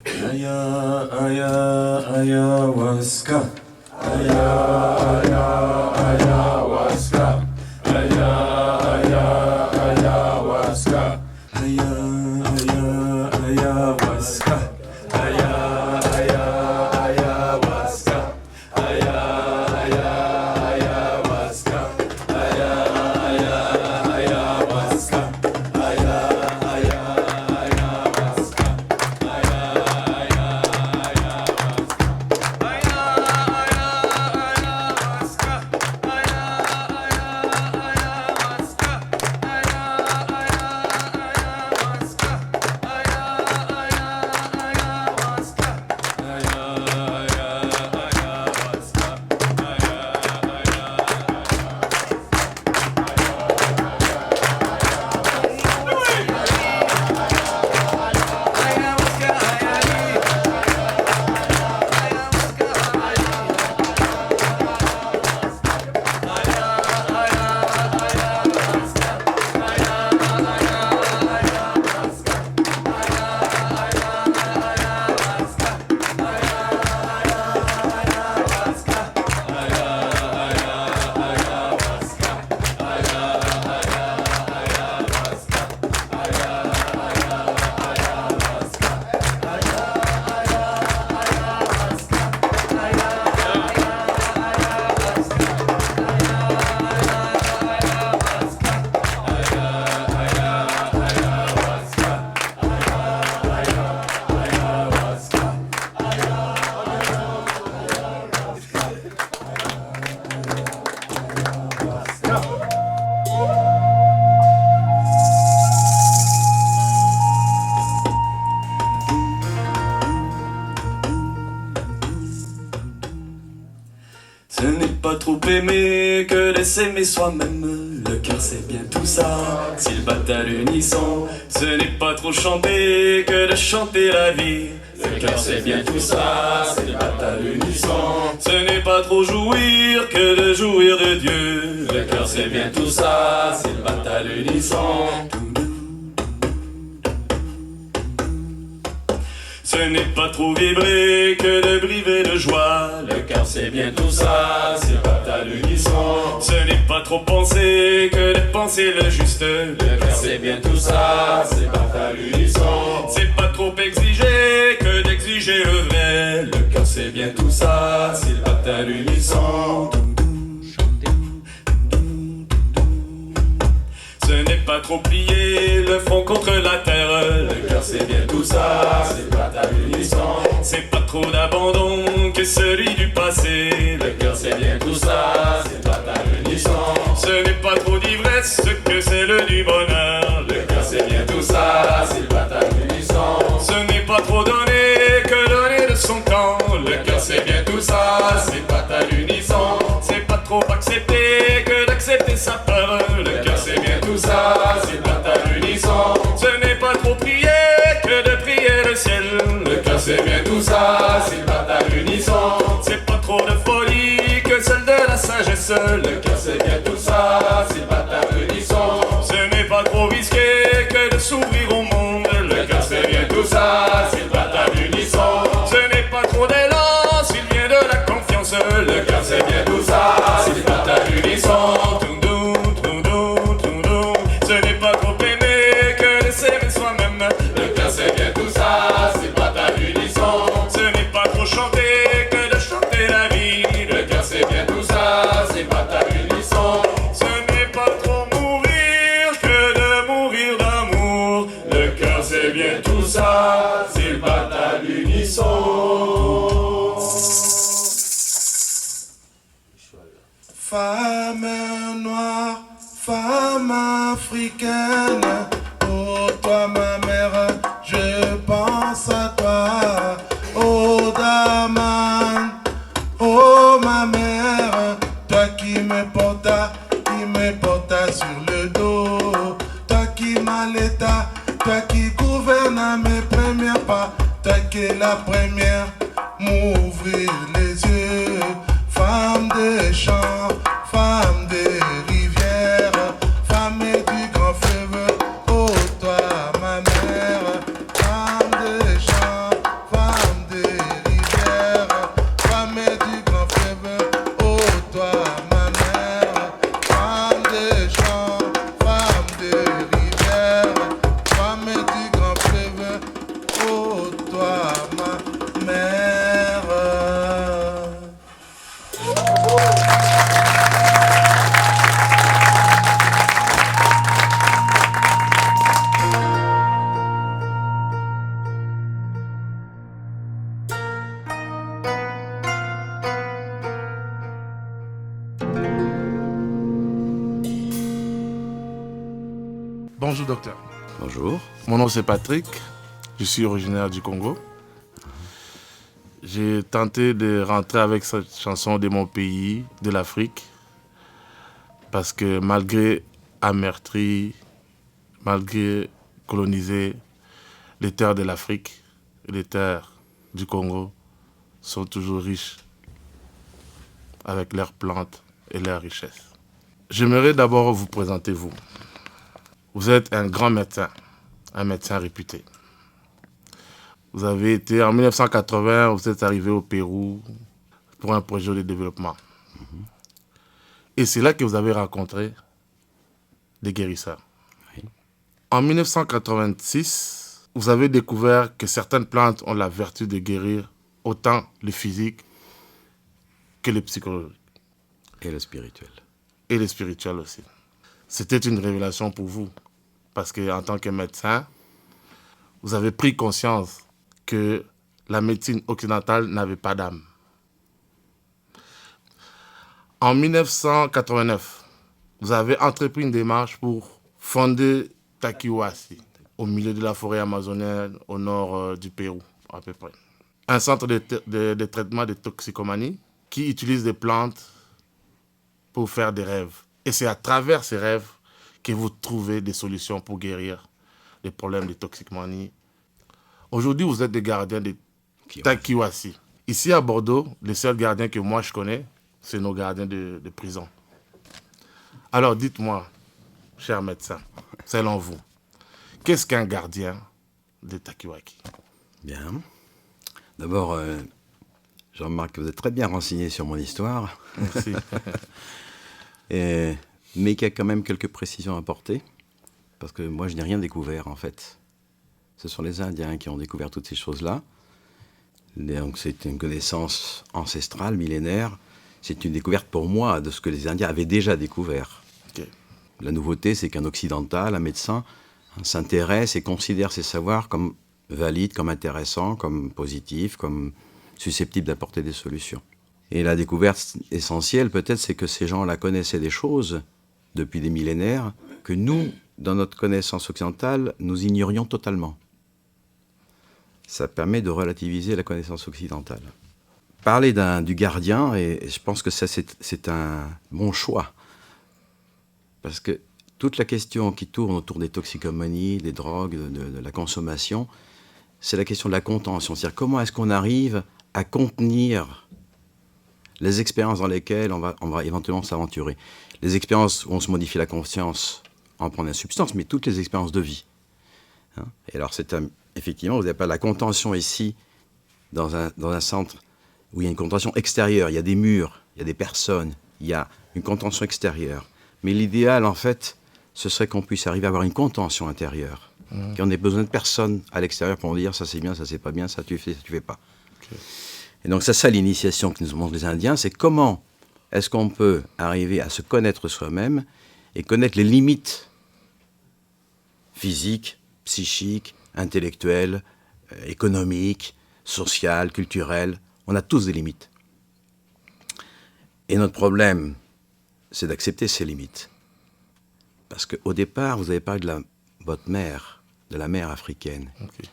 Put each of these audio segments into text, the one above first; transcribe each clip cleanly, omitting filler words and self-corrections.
Aya, aya, ayahuasca. Aya, aya, ayahuasca. Aya, aya, ayahuasca. Aya, aya, ayahuasca. Aya, aya, ayahuasca. Aya, aya, ayahuasca. Aya, aya, ayahuasca. Aya, aya, ayahuasca. Ce n'est pas trop aimer que de s'aimer soi-même. Le cœur c'est bien tout ça, s'il bat à l'unisson. Ce n'est pas trop chanter que de chanter la vie. Le cœur c'est bien tout ça, s'il bat à l'unisson. Ce n'est pas trop jouir que de jouir de Dieu. Le cœur c'est bien tout ça, s'il bat à l'unisson. Ce n'est pas trop vibrer que de briver de joie. Le cœur c'est bien tout ça, c'est pas à l'unisson. Ce n'est pas trop penser que de penser le juste. Le cœur c'est bien tout ça, c'est pas à l'unisson. C'est pas trop exiger que d'exiger le vrai. Le cœur c'est bien tout ça, c'est pas à l'unisson. Ce n'est pas trop plier le front contre la terre. Le cœur c'est bien tout ça, c'est pas à l'unisson. C'est pas trop d'abandon que celui du passé. Le cœur c'est bien tout ça, c'est pas à l'unisson. Ce n'est pas trop d'ivresse que celle du bonheur. Le cœur c'est bien tout ça, c'est pas à l'unisson. Ce n'est pas trop donner que donner de son temps. Le cœur c'est bien tout ça, c'est pas à l'unisson. C'est pas trop accepter que d'accepter sa peur. Le cœur c'est bien tout ça, c'est pas à l'unisson. Ce n'est pas trop prier que de prier le ciel. Le cœur c'est bien tout ça, c'est pas à l'unisson. C'est pas trop de folie que celle de la sagesse. Le cœur c'est bien tout ça, c'est pas à l'unisson. Ce n'est pas trop risqué que de s'ouvrir au monde. Le cœur c'est bien tout ça, c'est pas à l'unisson. Ce n'est pas trop d'élan s'il vient de la confiance. Le cœur c'est bien tout ça, c'est pas à l'unisson. Ce n'est pas trop aimer que de s'aimer soi-même. Le cœur c'est bien tout ça, c'est pas à l'unisson. Ce n'est pas trop chanter que de chanter la vie. Le cœur c'est bien tout ça, c'est pas à l'unisson. Ce n'est pas trop mourir que de mourir d'amour. Le cœur c'est bien tout ça, c'est pas à l'unisson. Femme noire, femme africaine, oh toi ma mère, je pense à toi. Oh Daman, oh ma mère, toi qui me portas sur le dos. Toi qui m'allaita, toi qui gouverne à mes premiers pas. Toi qui es la première, m'ouvrir les yeux. Femme des champs, femme des rivières, femme du grand fleuve, oh toi ma mère. Femme des champs, Bonjour docteur. Bonjour. Mon nom c'est Patrick, je suis originaire du Congo. J'ai tenté de rentrer avec cette chanson de mon pays, de l'Afrique, parce que malgré amertrie, malgré coloniser, les terres de l'Afrique et les terres du Congo sont toujours riches avec leurs plantes et leurs richesses. J'aimerais d'abord vous présenter vous. Vous êtes un grand médecin, un médecin réputé. Vous avez été, en 1980, vous êtes arrivé au Pérou pour un projet de développement. Et c'est là que vous avez rencontré des guérisseurs. Oui. En 1986, vous avez découvert que certaines plantes ont la vertu de guérir autant le physique que le psychologique. Et le spirituel. Et le spirituel aussi. C'était une révélation pour vous, parce qu'en tant que médecin, vous avez pris conscience que la médecine occidentale n'avait pas d'âme. En 1989, vous avez entrepris une démarche pour fonder Takiwasi, au milieu de la forêt amazonienne, au nord du Pérou, à peu près. Un centre de traitement de toxicomanie qui utilise des plantes pour faire des rêves. Et c'est à travers ces rêves que vous trouvez des solutions pour guérir les problèmes de toxicomanie. Aujourd'hui, vous êtes des gardiens de Takiwasi. Ici à Bordeaux, les seuls gardiens que moi je connais, c'est nos gardiens de prison. Alors dites-moi, cher médecin, selon vous, qu'est-ce qu'un gardien de Takiwasi? Bien. D'abord, je remarque que vous êtes très bien renseigné sur mon histoire. Merci. Mais qu'il y a quand même quelques précisions à apporter, parce que moi, je n'ai rien découvert, en fait. Ce sont les Indiens qui ont découvert toutes ces choses-là. Donc, c'est une connaissance ancestrale, millénaire. C'est une découverte pour moi de ce que les Indiens avaient déjà découvert. Okay. La nouveauté, c'est qu'un occidental, un médecin, s'intéresse et considère ces savoirs comme valides, comme intéressants, comme positifs, comme susceptibles d'apporter des solutions. Et la découverte essentielle, peut-être, c'est que ces gens-là connaissaient des choses depuis des millénaires que nous, dans notre connaissance occidentale, nous ignorions totalement. Ça permet de relativiser la connaissance occidentale. Parler du gardien, et je pense que ça, c'est un bon choix. Parce que toute la question qui tourne autour des toxicomanies, des drogues, de la consommation, c'est la question de la contention. C'est-à-dire comment est-ce qu'on arrive à contenir les expériences dans lesquelles on va éventuellement s'aventurer. Les expériences où on se modifie la conscience en prenant une substance, mais toutes les expériences de vie. Hein? Et alors, effectivement, vous n'avez pas la contention ici, dans un centre où il y a une contention extérieure. Il y a des murs, il y a des personnes, il y a une contention extérieure. Mais l'idéal, en fait, ce serait qu'on puisse arriver à avoir une contention intérieure. Qu'on ait besoin de personne à l'extérieur pour nous dire ça c'est bien, ça c'est pas bien, ça tu fais, ça tu fais pas. Okay. Et donc c'est ça l'initiation que nous montrent les Indiens, c'est comment est-ce qu'on peut arriver à se connaître soi-même et connaître les limites physiques, psychiques, intellectuelles, économiques, sociales, culturelles. On a tous des limites. Et notre problème, c'est d'accepter ces limites. Parce qu'au départ, vous avez parlé de votre mère, de la mère africaine, okay.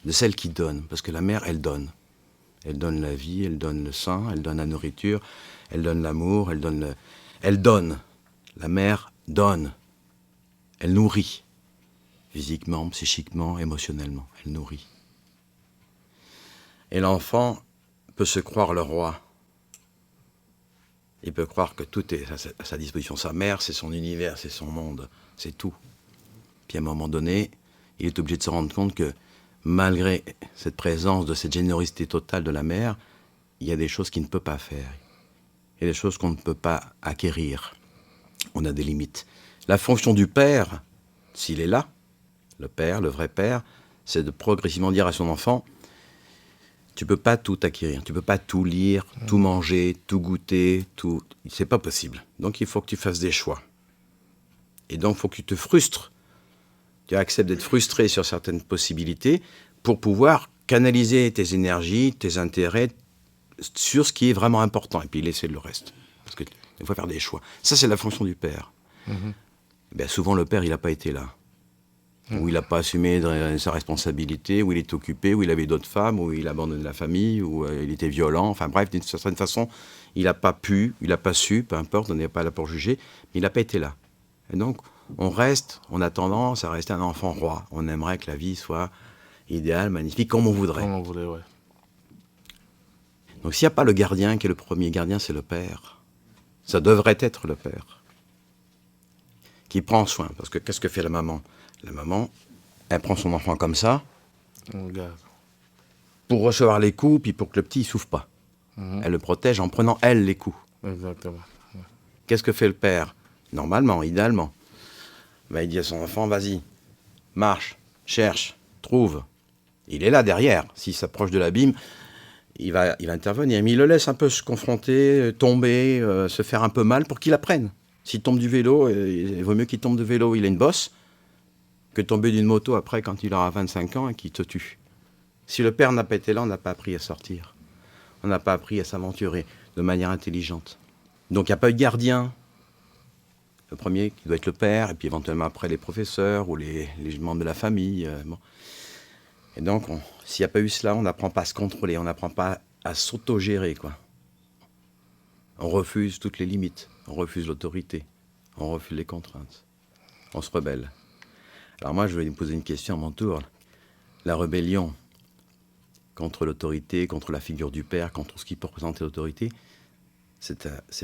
De celle qui donne, parce que la mère, elle donne. Elle donne la vie, elle donne le sang, elle donne la nourriture, elle donne l'amour, elle donne. La mère donne. Elle nourrit. Physiquement, psychiquement, émotionnellement. Elle nourrit. Et l'enfant peut se croire le roi. Il peut croire que tout est à sa disposition. Sa mère, c'est son univers, c'est son monde, c'est tout. Puis à un moment donné, il est obligé de se rendre compte que malgré cette présence de cette générosité totale de la mère, il y a des choses qu'il ne peut pas faire. Il y a des choses qu'on ne peut pas acquérir. On a des limites. La fonction du père, s'il est là, le père, le vrai père, c'est de progressivement dire à son enfant, tu ne peux pas tout acquérir, tu ne peux pas tout lire, tout manger, tout goûter, tout... C'est pas possible. Donc il faut que tu fasses des choix. Et donc il faut que tu te frustres. Tu acceptes d'être frustré sur certaines possibilités pour pouvoir canaliser tes énergies, tes intérêts sur ce qui est vraiment important et puis laisser le reste. Parce qu'il faut faire des choix. Ça, c'est la fonction du père. Bien, souvent, le père, il n'a pas été là. où il n'a pas assumé sa responsabilité, où il est occupé, où il avait d'autres femmes, où il a abandonné la famille, où il était violent. Enfin bref, d'une certaine façon, il n'a pas pu, il n'a pas su, peu importe, on n'est pas là pour juger, mais il n'a pas été là. Et donc, on a tendance à rester un enfant roi. On aimerait que la vie soit idéale, magnifique, comme on voudrait. Comme on voulait, ouais. Donc s'il n'y a pas le gardien, qui est le premier gardien, c'est le père. Ça devrait être le père. Qui prend soin. Parce que qu'est-ce que fait la maman? La maman, elle prend son enfant comme ça, On garde. pour recevoir les coups, puis pour que le petit ne souffre pas. Elle le protège en prenant, elle, les coups. Exactement. Ouais. Qu'est-ce que fait le père? Normalement, idéalement. Il dit à son enfant, vas-y, marche, cherche, trouve. Il est là derrière. S'il s'approche de l'abîme, il va intervenir. Mais il le laisse un peu se confronter, tomber, se faire un peu mal pour qu'il apprenne. S'il tombe du vélo, il vaut mieux qu'il tombe de vélo, il a une bosse, que tomber d'une moto après quand il aura 25 ans et qu'il te tue. Si le père n'a pas été là, on n'a pas appris à sortir. On n'a pas appris à s'aventurer de manière intelligente. Donc il n'y a pas eu de gardien. Le premier qui doit être le père, et puis éventuellement après les professeurs ou les membres de la famille. Bon. Et donc, s'il n'y a pas eu cela, on n'apprend pas à se contrôler, on n'apprend pas à s'auto-gérer, quoi. On refuse toutes les limites, on refuse l'autorité, on refuse les contraintes, on se rebelle. Alors moi, je vais vous poser une question à mon tour. La rébellion contre l'autorité, contre la figure du père, contre ce qui peut représenter l'autorité, c'est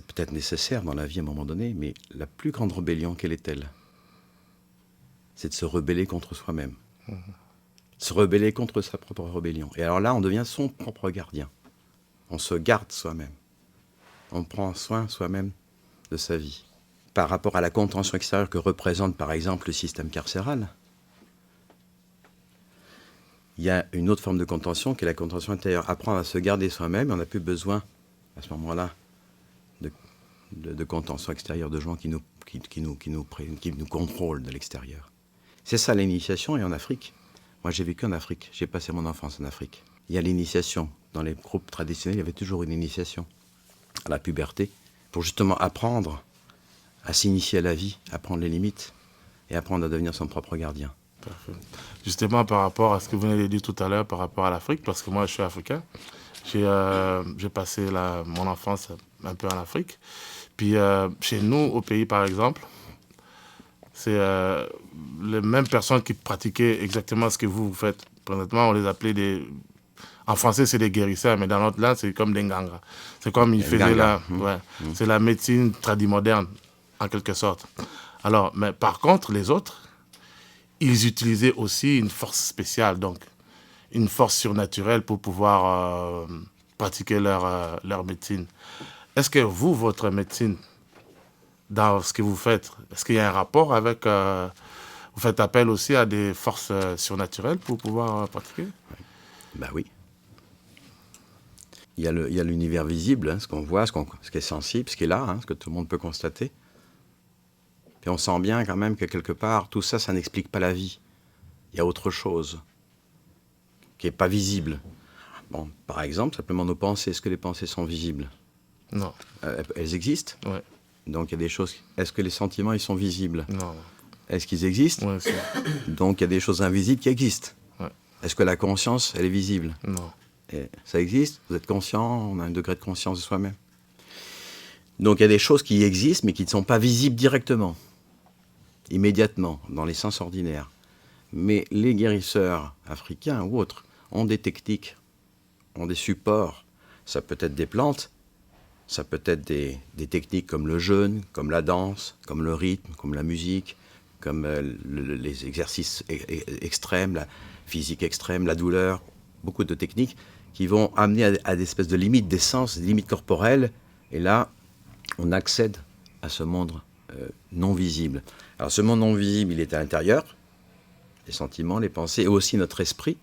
peut-être nécessaire dans la vie à un moment donné, mais la plus grande rébellion, quelle est-elle? C'est de se rebeller contre soi-même. Se rebeller contre sa propre rébellion. Et alors là, on devient son propre gardien. On se garde soi-même. On prend soin soi-même de sa vie. Par rapport à la contention extérieure que représente, par exemple, le système carcéral, il y a une autre forme de contention qui est la contention intérieure. Apprendre à se garder soi-même, on n'a plus besoin, à ce moment-là, de contention extérieure, de gens qui nous contrôlent de l'extérieur. C'est ça l'initiation, et en Afrique. Moi, j'ai vécu en Afrique. J'ai passé mon enfance en Afrique. Il y a l'initiation. Dans les groupes traditionnels, il y avait toujours une initiation à la puberté pour justement apprendre à s'initier à la vie, apprendre les limites et apprendre à devenir son propre gardien. Parfait. Justement, par rapport à ce que vous venez de dire tout à l'heure, par rapport à l'Afrique, parce que moi, je suis africain, j'ai passé mon enfance un peu en Afrique. Puis, chez nous, au pays, par exemple, c'est les mêmes personnes qui pratiquaient exactement ce que vous faites. Honnêtement, on les appelait en français, c'est des guérisseurs, mais dans notre langue, c'est comme des nganga. C'est comme ils faisaient c'est la médecine tradimoderne, en quelque sorte. Alors, mais par contre, les autres, ils utilisaient aussi une force spéciale, donc une force surnaturelle pour pouvoir pratiquer leur médecine. Est-ce que vous, votre médecine, dans ce que vous faites, est-ce qu'il y a un rapport avec... vous faites appel aussi à des forces surnaturelles pour pouvoir pratiquer? Ben oui. Il y a l'univers visible, hein, ce qu'on voit, ce qui est sensible, ce qui est là, hein, ce que tout le monde peut constater. Puis on sent bien quand même que quelque part, tout ça, ça n'explique pas la vie. Il y a autre chose qui n'est pas visible. Bon, par exemple, simplement nos pensées. Est-ce que les pensées sont visibles? Non. Elles existent? Ouais. Donc il y a des choses... Est-ce que les sentiments, ils sont visibles? Non. Est-ce qu'ils existent? Ouais, Donc il y a des choses invisibles qui existent. Ouais. Est-ce que la conscience, elle est visible? Non. Et ça existe? Vous êtes conscient? On a un degré de conscience de soi-même. Donc il y a des choses qui existent, mais qui ne sont pas visibles directement, immédiatement, dans les sens ordinaires. Mais les guérisseurs africains ou autres ont des techniques, ont des supports. Ça peut être des plantes, ça peut être des techniques comme le jeûne, comme la danse, comme le rythme, comme la musique, comme les exercices extrêmes, la physique extrême, la douleur, beaucoup de techniques qui vont amener à des espèces de limites des sens, des limites corporelles. Et là, on accède à ce monde non visible. Alors ce monde non visible, il est à l'intérieur, les sentiments, les pensées, et aussi notre esprit.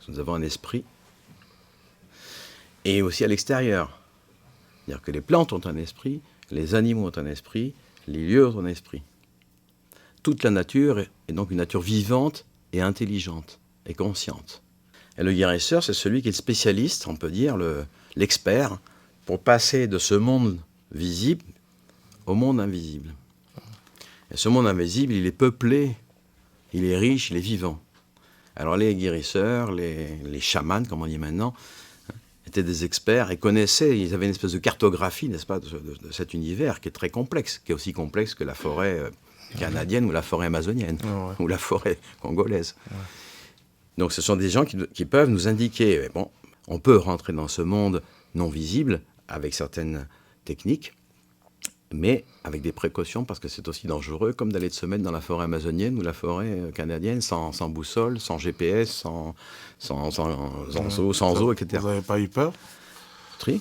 Nous avons un esprit. Et aussi à l'extérieur. C'est-à-dire que les plantes ont un esprit, les animaux ont un esprit, les lieux ont un esprit. Toute la nature est donc une nature vivante et intelligente et consciente. Et le guérisseur, c'est celui qui est le spécialiste, on peut dire, l'expert, pour passer de ce monde visible au monde invisible. Et ce monde invisible, il est peuplé il est riche, il est vivant. Alors les guérisseurs, les chamans, comme on dit maintenant, étaient des experts et connaissaient, ils avaient une espèce de cartographie, n'est-ce pas, de cet univers qui est très complexe, qui est aussi complexe que la forêt canadienne ou la forêt amazonienne, ou la forêt congolaise. Ouais. Donc ce sont des gens qui peuvent nous indiquer, bon, on peut rentrer dans ce monde non visible avec certaines techniques, mais avec des précautions, parce que c'est aussi dangereux, comme d'aller se mettre dans la forêt amazonienne ou la forêt canadienne, sans boussole, sans GPS, sans eau, etc. Vous n'avez pas eu peur? Ouais.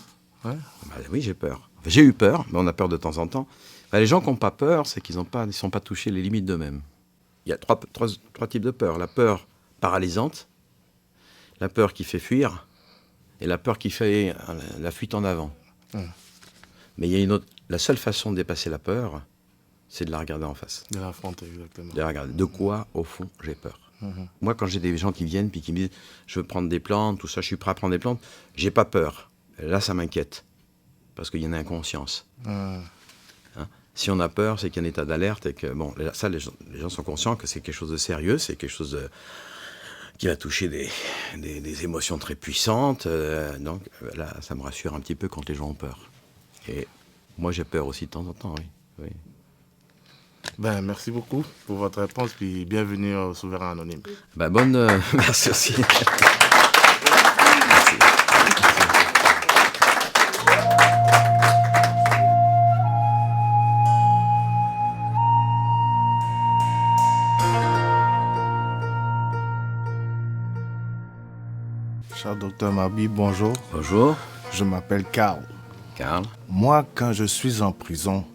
Oui, j'ai peur. Enfin, j'ai eu peur, mais on a peur de temps en temps. Les gens qui n'ont pas peur, c'est qu'ils ne sont pas touchés les limites d'eux-mêmes. Il y a trois types de peur. La peur paralysante, la peur qui fait fuir, et la peur qui fait la fuite en avant. Mais il y a une autre. La seule façon de dépasser la peur, c'est de la regarder en face. De l'affronter, exactement. De la regarder. De quoi, au fond, j'ai peur. Moi, quand j'ai des gens qui viennent puis qui me disent « je veux prendre des plantes, tout ça, je suis prêt à prendre des plantes », j'ai pas peur. Là, ça m'inquiète. Parce qu'il y en a inconscience. Hein? Si on a peur, c'est qu'il y a un état d'alerte et que, bon, ça, les gens sont conscients que c'est quelque chose de sérieux, c'est quelque chose qui va toucher des émotions très puissantes. Donc là, ça me rassure un petit peu quand les gens ont peur. Et moi, j'ai peur aussi de temps en temps, oui. Ben, merci beaucoup pour votre réponse, puis bienvenue au Souverain Anonyme. Merci aussi. Cher docteur Mabi, bonjour. Bonjour. Je m'appelle Karl. Karl. Moi, quand je suis en prison,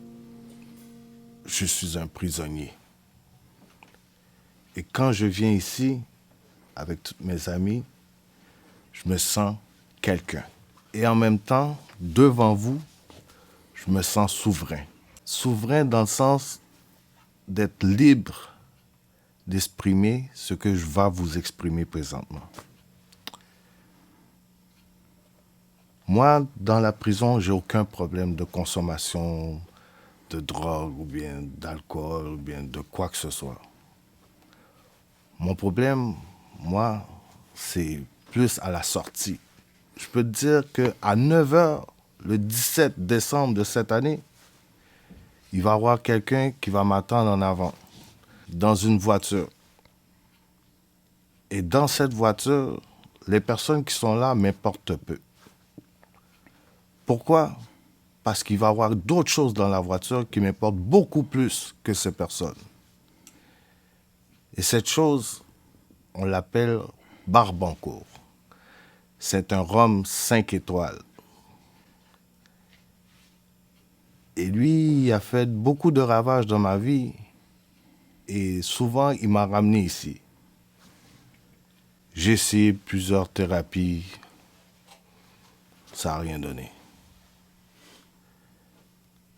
je suis un prisonnier. Et quand je viens ici, avec tous mes amis, je me sens quelqu'un. Et en même temps, devant vous, je me sens souverain. Souverain dans le sens d'être libre d'exprimer ce que je vais vous exprimer présentement. Moi, dans la prison, j'ai aucun problème de consommation de drogue ou bien d'alcool ou bien de quoi que ce soit. Mon problème, moi, c'est plus à la sortie. Je peux te dire qu'à 9h, le 17 décembre de cette année, il va y avoir quelqu'un qui va m'attendre en avant, dans une voiture. Et dans cette voiture, les personnes qui sont là m'importent peu. Pourquoi? Parce qu'il va y avoir d'autres choses dans la voiture qui m'importent beaucoup plus que ces personnes. Et cette chose, on l'appelle Barbancourt. C'est un rhum 5 étoiles. Et lui, il a fait beaucoup de ravages dans ma vie. Et souvent, il m'a ramené ici. J'ai essayé plusieurs thérapies. Ça n'a rien donné.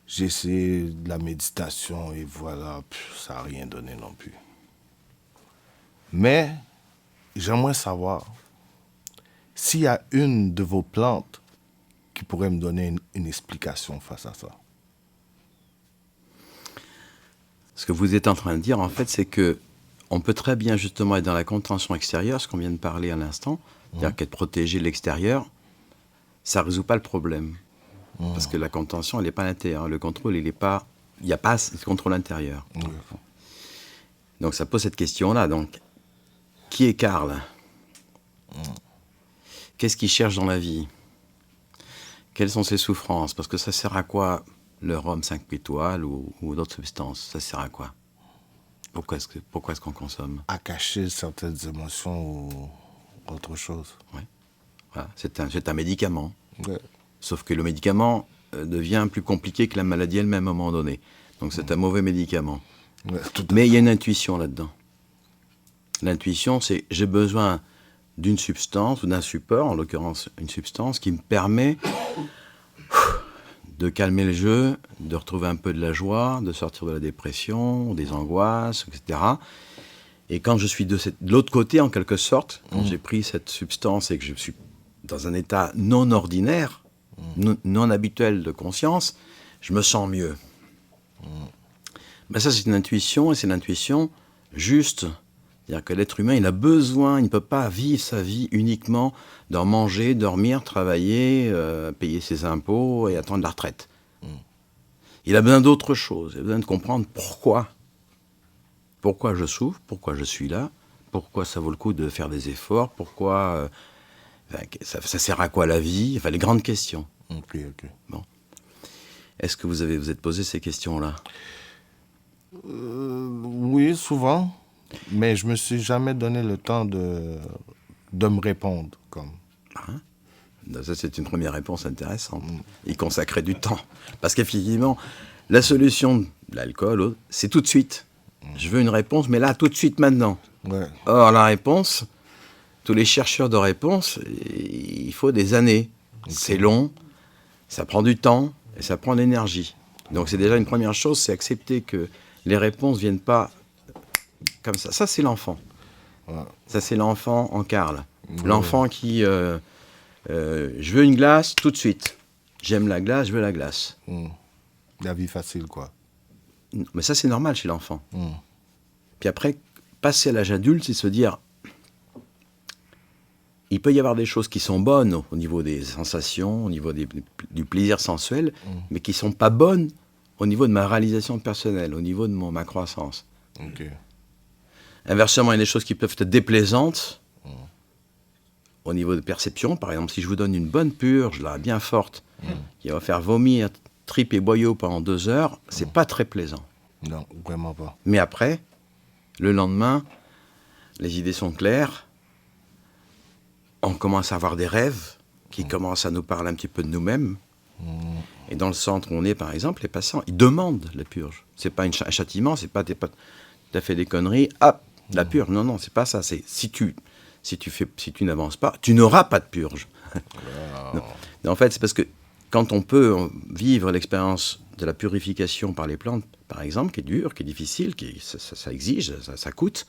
J'ai essayé de la méditation et voilà, ça n'a rien donné non plus. Mais j'aimerais savoir s'il y a une de vos plantes qui pourrait me donner une explication face à ça. Ce que vous êtes en train de dire, en fait, c'est que on peut très bien justement être dans la contention extérieure, ce qu'on vient de parler à l'instant, c'est-à-dire qu'être protégé de l'extérieur, ça ne résout pas le problème. Parce que la contention, elle n'est pas à l'intérieur. Le contrôle, il n'y a pas ce contrôle intérieur. Donc ça pose cette question-là. Donc, qui est Karl? Qu'est-ce qu'il cherche dans la vie? Quelles sont ses souffrances? Parce que ça sert à quoi le rhum 5 étoiles ou d'autres substances? Ça sert à quoi? Pourquoi est-ce qu'on consomme? À cacher certaines émotions ou autre chose. Oui. Voilà. C'est un médicament. Ouais. Sauf que le médicament devient plus compliqué que la maladie elle-même à un moment donné. Donc c'est un mauvais médicament. Ouais, mais il y a une intuition là-dedans. L'intuition, c'est j'ai besoin d'une substance ou d'un support, en l'occurrence une substance, qui me permet de calmer le jeu, de retrouver un peu de la joie, de sortir de la dépression, des angoisses, etc. Et quand je suis de l'autre côté, en quelque sorte, quand j'ai pris cette substance et que je suis dans un état non ordinaire, non habituel de conscience, je me sens mieux. Ben ça, c'est une intuition, et c'est l'intuition juste C'est-à-dire que l'être humain, il a besoin, il ne peut pas vivre sa vie uniquement d'en manger, dormir, travailler, payer ses impôts et attendre la retraite. Il a besoin d'autre chose. Il a besoin de comprendre pourquoi. Pourquoi je souffre, pourquoi je suis là, pourquoi ça vaut le coup de faire des efforts, pourquoi ça sert à quoi la vie, enfin les grandes questions. Ok. Bon. Est-ce que vous êtes posé ces questions-là? Oui, souvent. Mais je me suis jamais donné le temps de me répondre. Comme. Ça, c'est une première réponse intéressante. Y consacrer du temps. Parce qu'effectivement, la solution de l'alcool, c'est tout de suite. Je veux une réponse, mais là, tout de suite, maintenant. Ouais. Or, la réponse, tous les chercheurs de réponse, il faut des années. Okay. C'est long, ça prend du temps et ça prend de l'énergie. Donc, c'est déjà une première chose, c'est accepter que les réponses ne viennent pas comme ça. Ça, c'est l'enfant. Ouais. Ça, c'est l'enfant en Karl. Ouais. L'enfant qui... je veux une glace tout de suite. J'aime la glace, je veux la glace. La vie facile, quoi. Mais ça, c'est normal chez l'enfant. Puis après, passer à l'âge adulte, c'est se dire... Il peut y avoir des choses qui sont bonnes au niveau des sensations, au niveau du plaisir sensuel, mais qui ne sont pas bonnes au niveau de ma réalisation personnelle, au niveau de ma croissance. Okay. Inversement, il y a des choses qui peuvent être déplaisantes au niveau de perception. Par exemple, si je vous donne une bonne purge, là, bien forte, qui va faire vomir, tripes et boyaux pendant 2 heures, c'est pas très plaisant. Non, vraiment pas. Mais après, le lendemain, les idées sont claires, on commence à avoir des rêves qui commencent à nous parler un petit peu de nous-mêmes. Et dans le centre où on est, par exemple, les patients, ils demandent la purge. C'est pas un châtiment, c'est pas t'as fait des conneries, hop, la purge. Non, c'est pas ça. C'est si tu n'avances pas, tu n'auras pas de purge. Wow. En fait, c'est parce que quand on peut vivre l'expérience de la purification par les plantes, par exemple, qui est dure, qui est difficile, ça exige, ça coûte,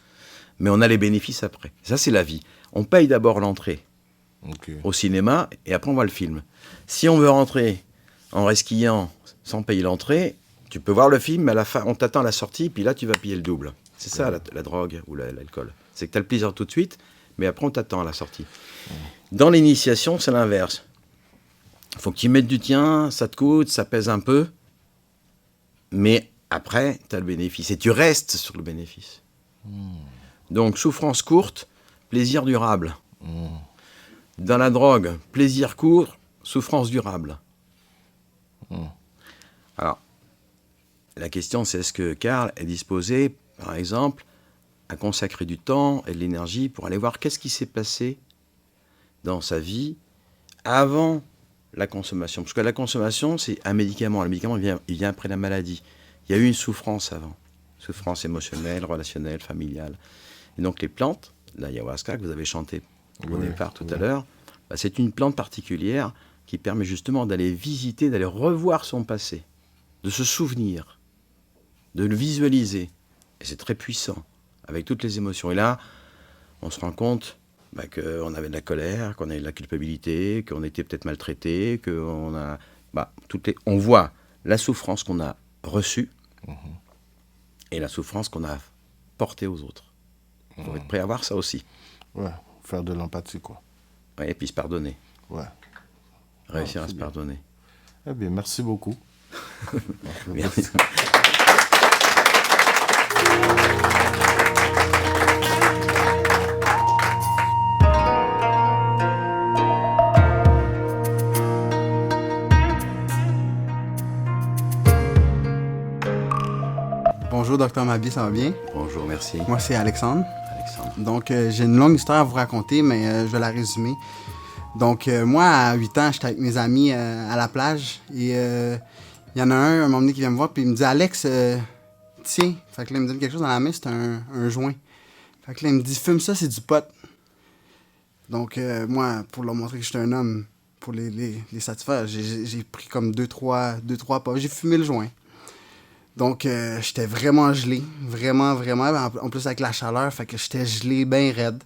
mais on a les bénéfices après. Ça, c'est la vie. On paye d'abord l'entrée au cinéma et après on voit le film. Si on veut rentrer en resquillant sans payer l'entrée, tu peux voir le film, mais à la fin, on t'attend à la sortie, puis là, tu vas payer le double. C'est ça, la drogue ou l'alcool. C'est que tu as le plaisir tout de suite, mais après, on t'attend à la sortie. Dans l'initiation, c'est l'inverse. Il faut que tu mettes du tien, ça te coûte, ça pèse un peu, mais après, tu as le bénéfice. Et tu restes sur le bénéfice. Donc, souffrance courte, plaisir durable. Dans la drogue, plaisir court, souffrance durable. Alors, la question, c'est est-ce que Karl est disposé, par exemple, à consacrer du temps et de l'énergie pour aller voir qu'est-ce qui s'est passé dans sa vie avant la consommation. Parce que la consommation, c'est un médicament. Le médicament, il vient après la maladie. Il y a eu une souffrance avant. Souffrance émotionnelle, relationnelle, familiale. Et donc les plantes, l'ayahuasca que vous avez chanté au départ tout à l'heure, c'est une plante particulière qui permet justement d'aller visiter, d'aller revoir son passé, de se souvenir, de le visualiser. Et c'est très puissant, avec toutes les émotions. Et là, on se rend compte qu'on avait de la colère, qu'on avait de la culpabilité, qu'on était peut-être maltraité, qu'on a... on voit la souffrance qu'on a reçue et la souffrance qu'on a portée aux autres. Il faut être prêt à voir ça aussi. Ouais, faire de l'empathie, quoi. Ouais, et puis se pardonner. Ouais. Réussir à se pardonner. Eh bien, merci beaucoup. Merci. Bonjour, Dr Mabi, ça va bien? Bonjour, merci. Moi, c'est Alexandre. Donc, j'ai une longue histoire à vous raconter, mais je vais la résumer. Donc, moi, à 8 ans, j'étais avec mes amis à la plage et il y en a un moment donné qui vient me voir puis il me dit « Alex, tiens. » Fait que là, il me donne quelque chose dans la main, c'est un joint. Fait que là, il me dit « Fume ça, c'est du pot. » Donc, moi, pour leur montrer que j'étais un homme, pour les satisfaire, j'ai pris comme 2-3 pas. J'ai fumé le joint. Donc, j'étais vraiment gelé. Vraiment, vraiment. En plus, avec la chaleur, fait que j'étais gelé bien raide.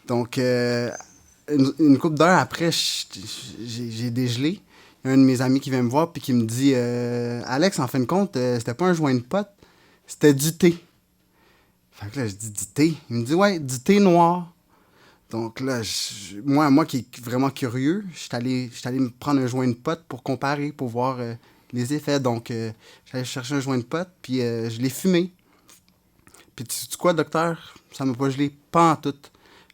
Donc, une couple d'heures après, j'ai dégelé. Il y a un de mes amis qui vient me voir puis qui me dit Alex, en fin de compte, c'était pas un joint de pote, c'était du thé. Fait que là, je dis du thé. Il me dit, ouais, du thé noir. Donc là, moi qui est vraiment curieux, je suis allé me prendre un joint de pote pour comparer, pour voir les effets. Donc, j'allais chercher un joint de pote, puis je l'ai fumé. Puis tu sais quoi, docteur? Ça m'a pas gelé, pas en tout.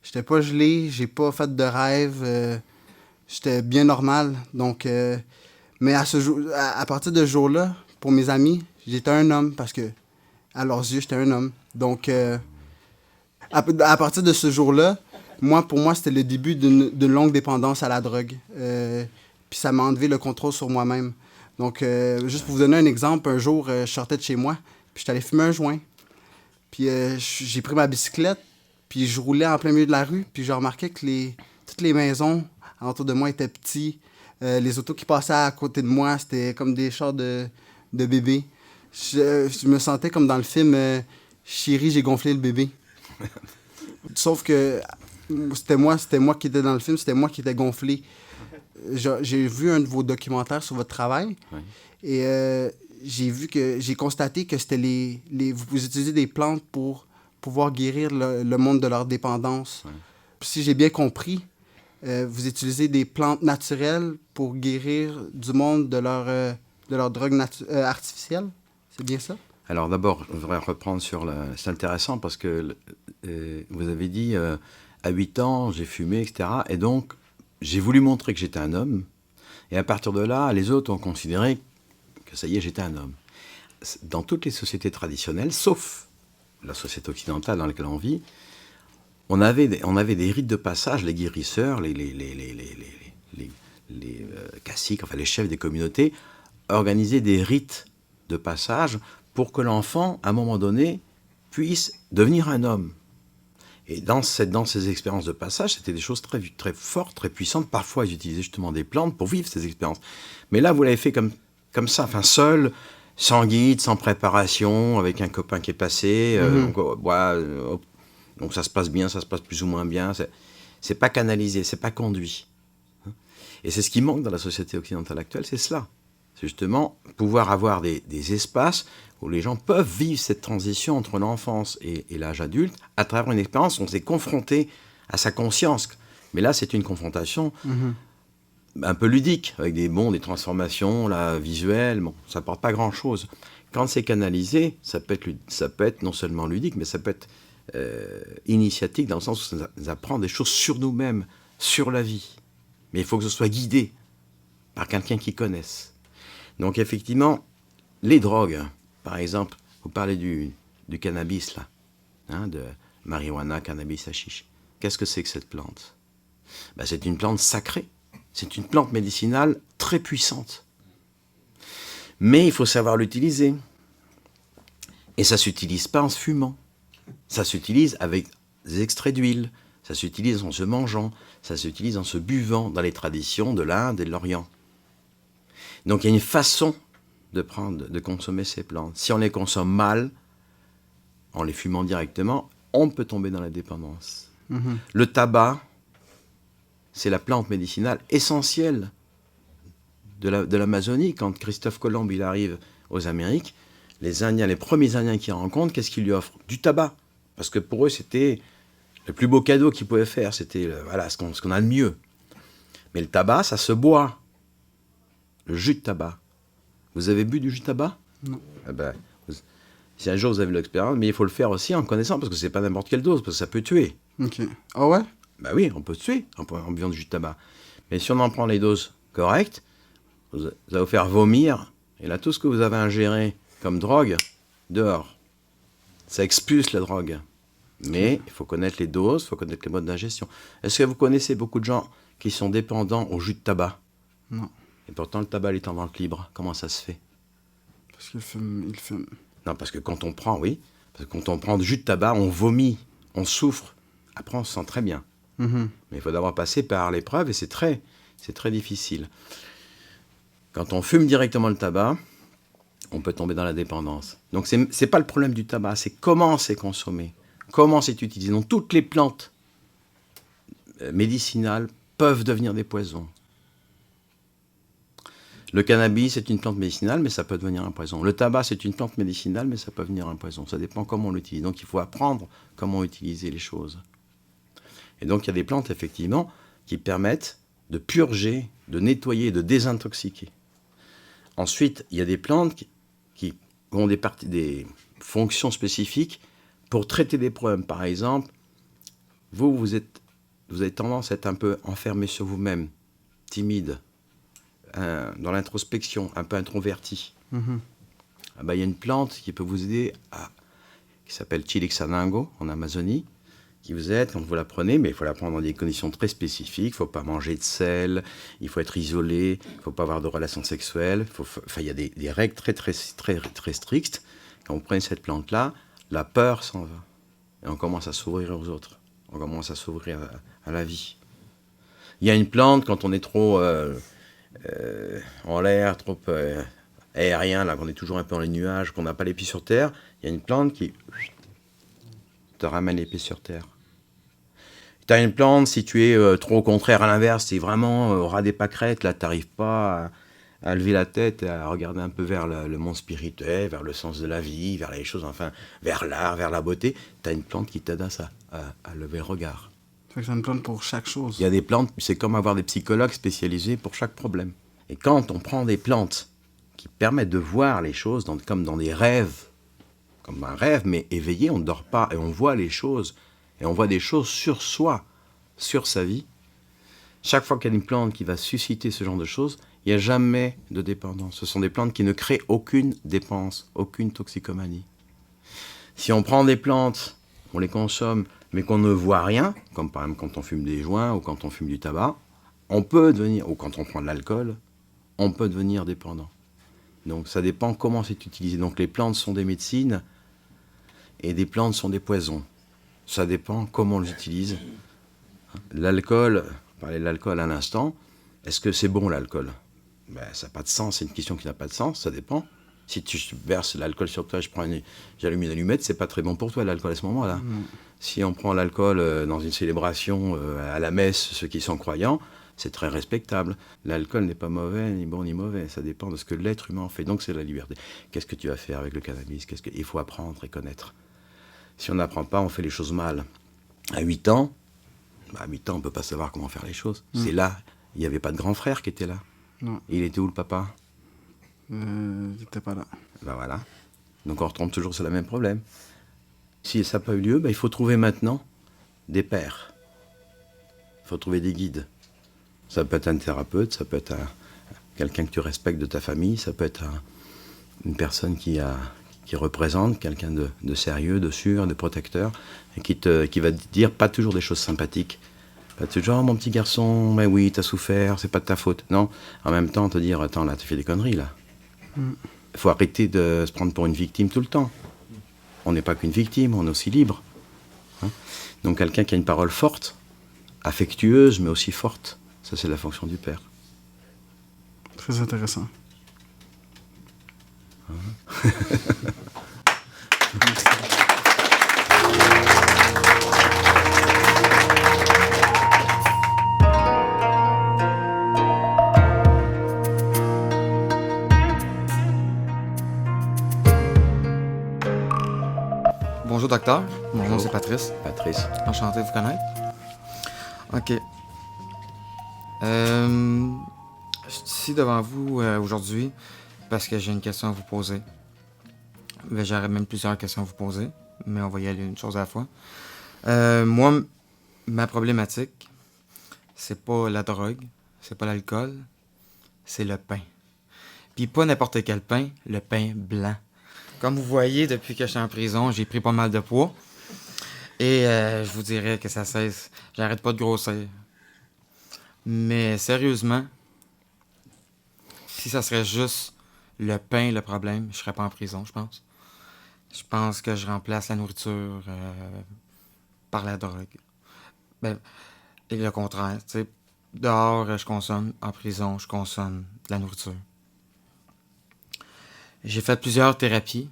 J'étais pas gelé, j'ai pas fait de rêve. J'étais bien normal. Donc, mais à partir de ce jour-là, pour mes amis, j'étais un homme parce que, à leurs yeux, j'étais un homme. Donc, à partir de ce jour-là, pour moi, c'était le début d'une longue dépendance à la drogue. Puis ça m'a enlevé le contrôle sur moi-même. Donc, juste pour vous donner un exemple, un jour, je sortais de chez moi, puis j'étais allé fumer un joint. Puis j'ai pris ma bicyclette, puis je roulais en plein milieu de la rue, puis j'ai remarqué que toutes les maisons autour de moi étaient petites. Les autos qui passaient à côté de moi, c'était comme des chars de bébés. Je me sentais comme dans le film Chérie, j'ai gonflé le bébé. Sauf que c'était moi qui étais dans le film, c'était moi qui étais gonflé. J'ai vu un de vos documentaires sur votre travail, Oui. et j'ai constaté que c'était vous utilisez des plantes pour pouvoir guérir le monde de leur dépendance. Oui. Si j'ai bien compris, vous utilisez des plantes naturelles pour guérir du monde de leur drogue artificielle. C'est bien ça? Alors d'abord, je voudrais reprendre c'est intéressant parce que vous avez dit, à 8 ans, j'ai fumé, etc. Et donc, j'ai voulu montrer que j'étais un homme. Et à partir de là, les autres ont considéré que ça y est, j'étais un homme. Dans toutes les sociétés traditionnelles, sauf la société occidentale dans laquelle on vit, on avait des rites de passage, les guérisseurs, les caciques, enfin les chefs des communautés, organisaient des rites de passage pour que l'enfant, à un moment donné, puisse devenir un homme. Et dans ces expériences de passage, c'était des choses très, très fortes, très puissantes. Parfois, ils utilisaient justement des plantes pour vivre ces expériences. Mais là, vous l'avez fait comme ça, enfin seul, sans guide, sans préparation, avec un copain qui est passé. Donc ça se passe bien, ça se passe plus ou moins bien. C'est pas canalisé, c'est pas conduit. Et c'est ce qui manque dans la société occidentale actuelle, c'est cela. C'est justement pouvoir avoir des espaces où les gens peuvent vivre cette transition entre l'enfance et l'âge adulte à travers une expérience où on s'est confronté à sa conscience. Mais là, c'est une confrontation un peu ludique, avec des transformations là, visuelles. Bon, ça n'apporte pas grand-chose. Quand c'est canalisé, ça peut être non seulement ludique, mais ça peut être initiatique, dans le sens où ça nous apprend des choses sur nous-mêmes, sur la vie. Mais il faut que ce soit guidé par quelqu'un qui connaisse. Donc effectivement, les drogues, par exemple, vous parlez du cannabis, là, de marijuana, cannabis, hashish. Qu'est-ce que c'est que cette plante? C'est une plante sacrée. C'est une plante médicinale très puissante. Mais il faut savoir l'utiliser. Et ça ne s'utilise pas en se fumant. Ça s'utilise avec des extraits d'huile. Ça s'utilise en se mangeant. Ça s'utilise en se buvant dans les traditions de l'Inde et de l'Orient. Donc il y a une façon de consommer ces plantes. Si on les consomme mal, en les fumant directement, on peut tomber dans la dépendance. Le tabac, c'est la plante médicinale essentielle de l'Amazonie. Quand Christophe Colomb il arrive aux Amériques, les premiers Indiens qu'il rencontre, qu'est-ce qu'ils lui offrent? Du tabac. Parce que pour eux, c'était le plus beau cadeau qu'ils pouvaient faire. C'était ce qu'on a de mieux. Mais le tabac, ça se boit. Le jus de tabac. Vous avez bu du jus de tabac? Non. Si un jour vous avez l'expérience, mais il faut le faire aussi en connaissant, parce que c'est pas n'importe quelle dose, parce que ça peut tuer. OK. Ah ouais? Oui, on peut tuer en buvant du jus de tabac. Mais si on en prend les doses correctes, ça va vous faire vomir. Et là, tout ce que vous avez ingéré comme drogue, dehors. Ça expulse la drogue. Mais il faut connaître les doses, il faut connaître les modes d'ingestion. Est-ce que vous connaissez beaucoup de gens qui sont dépendants au jus de tabac? Non. Et pourtant, le tabac est en vente libre. Comment ça se fait? Parce qu'il fume. Non, parce que quand on prend du jus de tabac, on vomit, on souffre. Après, on se sent très bien. Mais il faut d'abord passer par l'épreuve et c'est très difficile. Quand on fume directement le tabac, on peut tomber dans la dépendance. Donc, c'est pas le problème du tabac, c'est comment c'est consommé, comment c'est utilisé. Donc, toutes les plantes médicinales peuvent devenir des poisons. Le cannabis est une plante médicinale, mais ça peut devenir un poison. Le tabac, c'est une plante médicinale, mais ça peut devenir un poison. Ça dépend comment on l'utilise. Donc il faut apprendre comment utiliser les choses. Et donc il y a des plantes, effectivement, qui permettent de purger, de nettoyer, de désintoxiquer. Ensuite, il y a des plantes qui ont des fonctions spécifiques pour traiter des problèmes. Par exemple, vous avez tendance à être un peu enfermé sur vous-même, timide, dans l'introspection, un peu introverti. Ah ben, il y a une plante qui peut vous aider, qui s'appelle Chilixanango en Amazonie, qui vous aide quand vous la prenez, mais il faut la prendre dans des conditions très spécifiques. Il ne faut pas manger de sel, il faut être isolé, il ne faut pas avoir de relations sexuelles. Il y a des règles très, très, très, très strictes. Quand vous prenez cette plante-là, la peur s'en va. Et on commence à s'ouvrir aux autres. On commence à s'ouvrir à la vie. Il y a une plante, quand on est trop en l'air, trop aérien, là, qu'on est toujours un peu dans les nuages, qu'on n'a pas les pieds sur terre, il y a une plante qui te ramène les pieds sur terre. Tu as une plante, si tu es trop au contraire, à l'inverse, c'est vraiment au ras des pâquerettes, là, tu n'arrives pas à lever la tête, à regarder un peu vers le monde spirituel, vers le sens de la vie, vers les choses, enfin, vers l'art, vers la beauté. Tu as une plante qui t'aide à ça, à lever le regard. Fait que c'est une plante pour chaque chose. Il y a des plantes, c'est comme avoir des psychologues spécialisés pour chaque problème. Et quand on prend des plantes qui permettent de voir les choses comme dans des rêves, comme un rêve, mais éveillé, on ne dort pas, et on voit les choses, et on voit des choses sur soi, sur sa vie. Chaque fois qu'il y a une plante qui va susciter ce genre de choses, il n'y a jamais de dépendance. Ce sont des plantes qui ne créent aucune dépendance, aucune toxicomanie. Si on prend des plantes, on les consomme, mais qu'on ne voit rien, comme par exemple quand on fume des joints ou quand on fume du tabac, on peut devenir, ou quand on prend de l'alcool, on peut devenir dépendant. Donc ça dépend comment c'est utilisé. Donc les plantes sont des médecines et des plantes sont des poisons. Ça dépend comment on les utilise. L'alcool, on parlait de l'alcool à l'instant, est-ce que c'est bon l'alcool ? Ben, ça n'a pas de sens, c'est une question qui n'a pas de sens, ça dépend. Si tu verses l'alcool sur toi, j'allume une allumette, c'est pas très bon pour toi l'alcool à ce moment-là. Si on prend l'alcool dans une célébration à la messe, ceux qui sont croyants, c'est très respectable. L'alcool n'est pas mauvais, ni bon ni mauvais, ça dépend de ce que l'être humain en fait. Donc c'est la liberté. Qu'est-ce que tu vas faire avec le cannabis ? Il faut apprendre et connaître. Si on n'apprend pas, on fait les choses mal. À 8 ans, on ne peut pas savoir comment faire les choses. C'est là, il n'y avait pas de grand frère qui était là. Non. Il était où le papa ? Il n'était pas là. Ben voilà. Donc on retombe toujours sur le même problème. Si ça n'a pas eu lieu, il faut trouver maintenant des pères. Il faut trouver des guides. Ça peut être un thérapeute, ça peut être quelqu'un que tu respectes de ta famille, ça peut être une personne qui représente quelqu'un de sérieux, de sûr, de protecteur, et qui va te dire pas toujours des choses sympathiques. Pas toujours, mon petit garçon, mais oui, t'as souffert, c'est pas de ta faute. Non, en même temps, te dire, attends, là, tu fais des conneries, là. Il faut arrêter de se prendre pour une victime tout le temps. On n'est pas qu'une victime, on est aussi libre. Hein. Donc quelqu'un qui a une parole forte, affectueuse, mais aussi forte, ça c'est la fonction du père. Très intéressant. Bonjour docteur, mon nom c'est Patrice. Patrice. Enchanté de vous connaître. Ok. Je suis ici devant vous aujourd'hui parce que j'ai une question à vous poser. J'aurais même plusieurs questions à vous poser, mais on va y aller une chose à la fois. Moi, ma problématique, c'est pas la drogue, c'est pas l'alcool, c'est le pain. Puis pas n'importe quel pain, le pain blanc. Comme vous voyez, depuis que je suis en prison, j'ai pris pas mal de poids. Et je vous dirais que ça cesse. J'arrête pas de grossir. Mais sérieusement, si ça serait juste le pain le problème, je serais pas en prison, je pense. Je pense que je remplace la nourriture par la drogue. Et le contraire, tu sais. Dehors, je consomme. En prison, je consomme de la nourriture. J'ai fait plusieurs thérapies.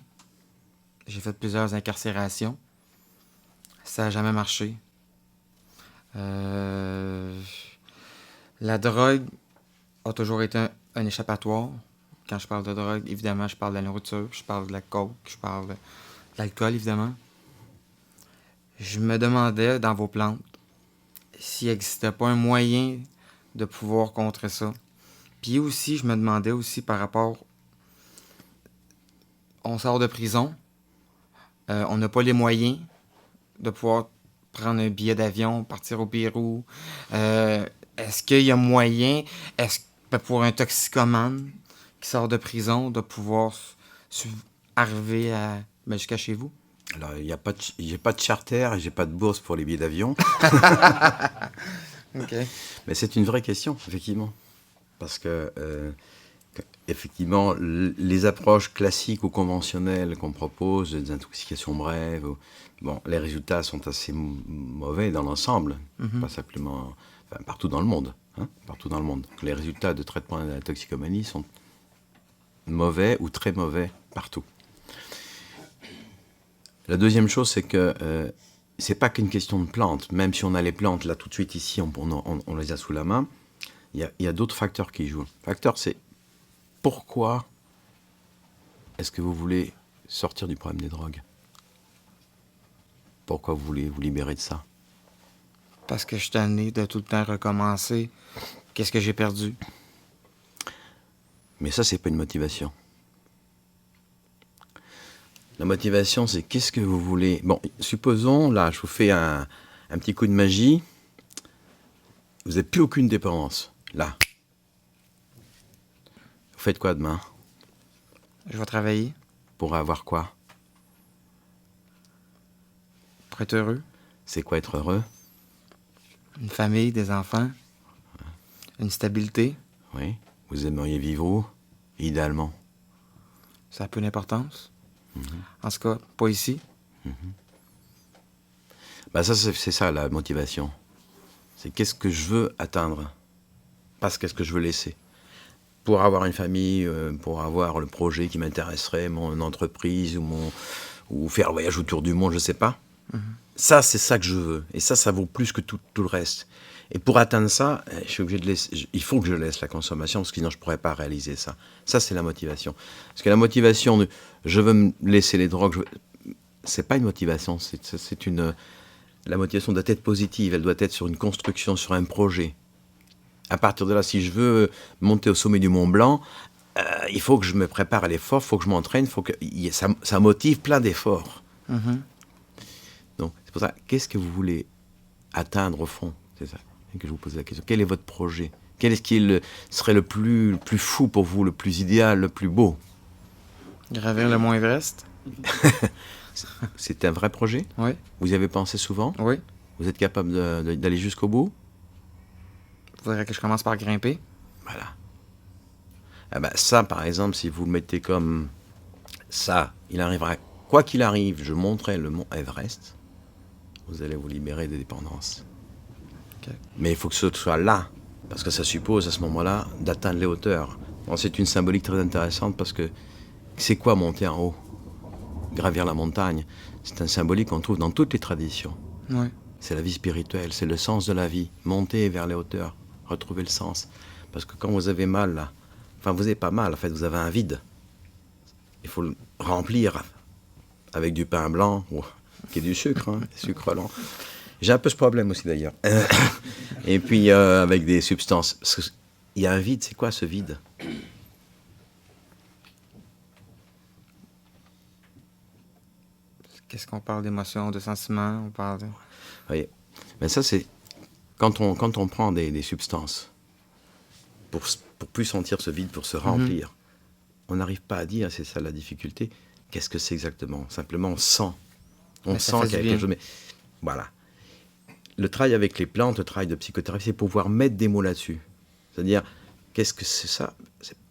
J'ai fait plusieurs incarcérations. Ça n'a jamais marché. La drogue a toujours été un échappatoire. Quand je parle de drogue, évidemment, je parle de la nourriture, je parle de la coke, je parle de l'alcool, évidemment. Je me demandais, dans vos plantes, s'il n'existait pas un moyen de pouvoir contrer ça. Puis aussi, je me demandais aussi par rapport... On sort de prison, on n'a pas les moyens de pouvoir prendre un billet d'avion, partir au Pérou. Est-ce qu'il y a moyen, pour un toxicomane qui sort de prison, de pouvoir arriver jusqu'à chez vous? Alors, j'ai pas de charter et j'ai pas de bourse pour les billets d'avion. OK. Mais c'est une vraie question, effectivement. Parce que, effectivement, les approches classiques ou conventionnelles qu'on propose, des intoxications brèves, les résultats sont assez mauvais dans l'ensemble, pas simplement, partout dans le monde. Partout dans le monde. Les résultats de traitement de la toxicomanie sont mauvais ou très mauvais partout. La deuxième chose, c'est que c'est pas qu'une question de plantes. Même si on a les plantes là tout de suite ici, on les a sous la main, il y a d'autres facteurs qui jouent. Le facteur, c'est pourquoi est-ce que vous voulez sortir du problème des drogues? Pourquoi vous voulez vous libérer de ça? Parce que je suis tanné de tout le temps recommencer. Qu'est-ce que j'ai perdu? Mais ça, c'est pas une motivation. La motivation, c'est qu'est-ce que vous voulez... Bon, supposons, là, je vous fais un petit coup de magie. Vous n'avez plus aucune dépendance. Là. Vous faites quoi demain? Je vais travailler. Pour avoir quoi? Pour être heureux. C'est quoi être heureux? Une famille, des enfants. Une stabilité. Oui. Vous aimeriez vivre où? Idéalement. Ça a peu d'importance. En tout cas, pas ici. Ça, c'est ça, la motivation. C'est qu'est-ce que je veux atteindre? Pas qu'est-ce que je veux laisser. Pour avoir une famille, pour avoir le projet qui m'intéresserait, mon entreprise, ou faire le voyage autour du monde, je sais pas. Ça, c'est ça que je veux. Et ça vaut plus que tout le reste. Et pour atteindre ça, je suis obligé de laisser, il faut que je laisse la consommation, parce que sinon je ne pourrais pas réaliser ça. Ça, c'est la motivation. Parce que la motivation de « je veux me laisser les drogues », c'est pas une motivation, la motivation doit être positive, elle doit être sur une construction, sur un projet. À partir de là, si je veux monter au sommet du Mont Blanc, il faut que je me prépare à l'effort, il faut que je m'entraîne, ça motive plein d'efforts. Donc, c'est pour ça, qu'est-ce que vous voulez atteindre au fond? C'est ça que je vous pose la question. Quel est votre projet? Quel est-ce qui serait le plus fou pour vous, le plus idéal, le plus beau? Gravir le Mont Everest? C'est un vrai projet? Oui. Vous y avez pensé souvent? Oui. Vous êtes capable d'aller jusqu'au bout? Il faudrait que je commence par grimper. Voilà. Ça, par exemple, si vous le mettez comme ça, il arrivera, quoi qu'il arrive, je monterai le Mont Everest, vous allez vous libérer des dépendances. Okay. Mais il faut que ce soit là, parce que ça suppose à ce moment-là d'atteindre les hauteurs. Bon, c'est une symbolique très intéressante parce que c'est quoi monter en haut? Gravir la montagne, c'est un symbolique qu'on trouve dans toutes les traditions. Oui. C'est la vie spirituelle, c'est le sens de la vie. Monter vers les hauteurs, retrouver le sens. Parce que quand vous avez mal, là, vous n'avez pas mal, en fait, vous avez un vide. Il faut le remplir avec du pain blanc, qui est du sucre, sucre lent. J'ai un peu ce problème aussi d'ailleurs. Et puis avec des substances. Il y a un vide, c'est quoi ce vide? Qu'est-ce qu'on parle d'émotions, de sentiments, on parle de... Oui. Mais ça, c'est quand on prend des substances pour plus sentir ce vide, pour se remplir, on n'arrive pas à dire, c'est ça la difficulté, qu'est-ce que c'est exactement? Simplement, on sent. On sent qu'il y a quelque chose. Mais voilà. Le travail avec les plantes, le travail de psychothérapie, c'est pouvoir mettre des mots là-dessus. C'est-à-dire, qu'est-ce que c'est ça?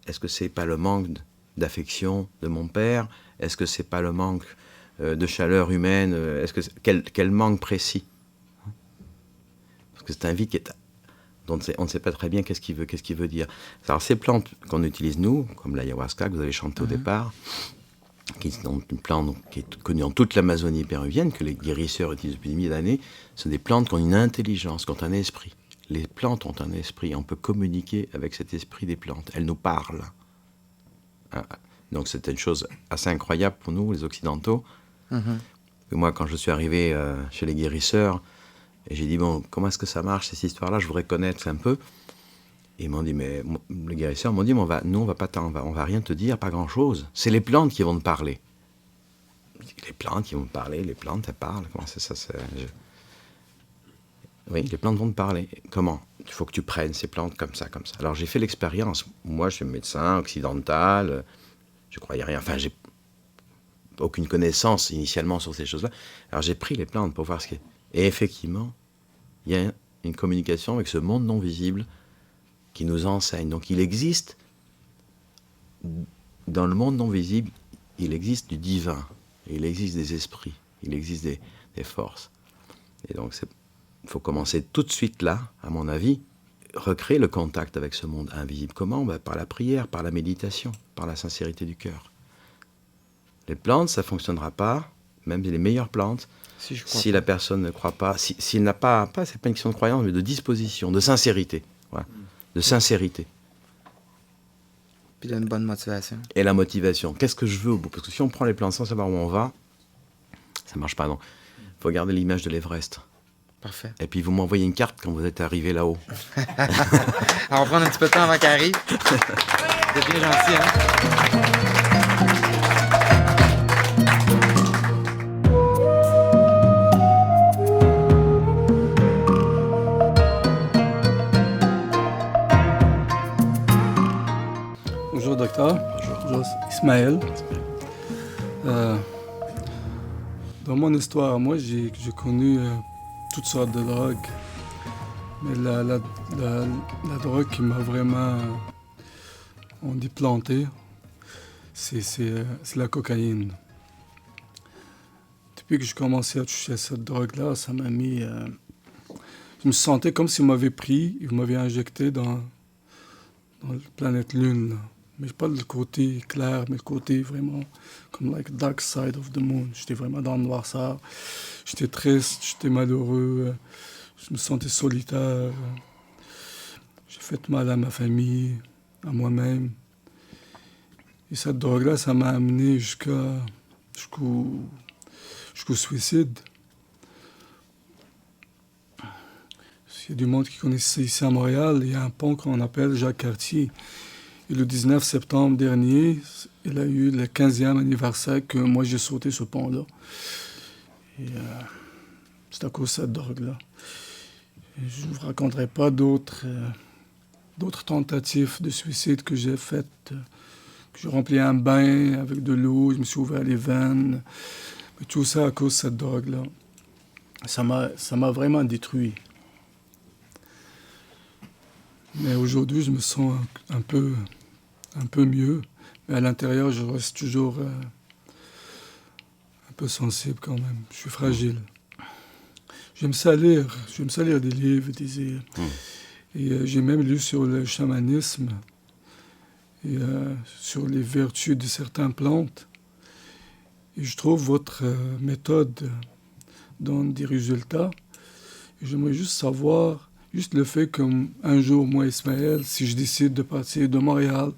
Est-ce que c'est pas le manque d'affection de mon père? Est-ce que c'est pas le manque de chaleur humaine? Quel manque précis? Parce que c'est un vide dont on ne sait pas très bien qu'est-ce qu'il veut dire. Alors ces plantes qu'on utilise nous, comme l'ayahuasca que vous avez chanté au départ, qui est une plante qui est connue en toute l'Amazonie péruvienne, que les guérisseurs utilisent depuis des milliers d'années, sont des plantes qui ont une intelligence, qui ont un esprit. les plantes ont un esprit. On peut communiquer avec cet esprit des plantes. Elles nous parlent. Hein. Donc c'était une chose assez incroyable pour nous, les Occidentaux. Et moi, quand je suis arrivé chez les guérisseurs, et j'ai dit, bon, comment est-ce que ça marche, cette histoire-là? Je voudrais connaître un peu. Et ils m'ont dit, mais les guérisseurs m'ont dit, mais on va rien te dire, pas grand-chose. C'est les plantes qui vont te parler. Les plantes qui vont te parler, les plantes, elles parlent. Comment c'est ça? Oui, les plantes vont te parler. Comment? Il faut que tu prennes ces plantes comme ça, comme ça. Alors j'ai fait l'expérience. Moi, je suis médecin occidental. Je croyais rien. Enfin, j'ai aucune connaissance initialement sur ces choses-là. Alors j'ai pris les plantes pour voir ce qu'il y a. Et effectivement, il y a une communication avec ce monde non visible qui nous enseigne. Donc il existe, dans le monde non visible, il existe du divin. Il existe des esprits. Il existe des forces. Et donc il faut commencer tout de suite là, à mon avis, recréer le contact avec ce monde invisible. Comment? Par la prière, par la méditation, par la sincérité du cœur. Les plantes, ça ne fonctionnera pas, même les meilleures plantes, si la personne ne croit pas, s'il n'a pas, c'est pas une question de croyance, mais de disposition, de sincérité. Voilà. De sincérité. Puis d'une bonne motivation. Et la motivation. Qu'est-ce que je veux au bout? Parce que si on prend les plantes sans savoir où on va, ça ne marche pas, non. Il faut garder l'image de l'Everest. Parfait. Et puis vous m'envoyez une carte quand vous êtes arrivé là-haut. On va prendre un petit peu de temps avant qu'elle arrive. C'est bien gentil, hein? Bonjour docteur. Bonjour Ismaël. Dans mon histoire, moi j'ai connu toutes sortes de drogues. Mais la drogue qui m'a vraiment, on dit planté, c'est la cocaïne. Depuis que j'ai commencé à toucher à cette drogue-là, ça m'a mis... je me sentais comme si on m'avait pris et on m'avait injecté dans la planète Lune, là. Mais pas le côté clair, mais le côté vraiment comme like dark side of the moon. J'étais vraiment dans le noirceur. J'étais triste, j'étais malheureux. Je me sentais solitaire. J'ai fait mal à ma famille, à moi-même. Et cette drogue-là, ça m'a amené jusqu'au suicide. Il y a du monde qui connaît ça ici à Montréal. Il y a un pont qu'on appelle Jacques-Cartier. Et le 19 septembre dernier, il a eu le 15e anniversaire que moi j'ai sauté ce pont-là. Et c'est à cause de cette drogue-là. Et je ne vous raconterai pas d'autres tentatives de suicide que j'ai faites. Que j'ai rempli un bain avec de l'eau, je me suis ouvert les veines. Mais tout ça à cause de cette drogue-là. Ça m'a vraiment détruit. Mais aujourd'hui, je me sens un peu mieux. Mais à l'intérieur, je reste toujours un peu sensible quand même. Je suis fragile. J'aime ça lire des livres, et j'ai même lu sur le chamanisme et sur les vertus de certaines plantes. Et je trouve votre méthode donne des résultats. Et j'aimerais juste savoir... Juste le fait qu'un jour, moi, Ismaël, si je décide de partir de Montréal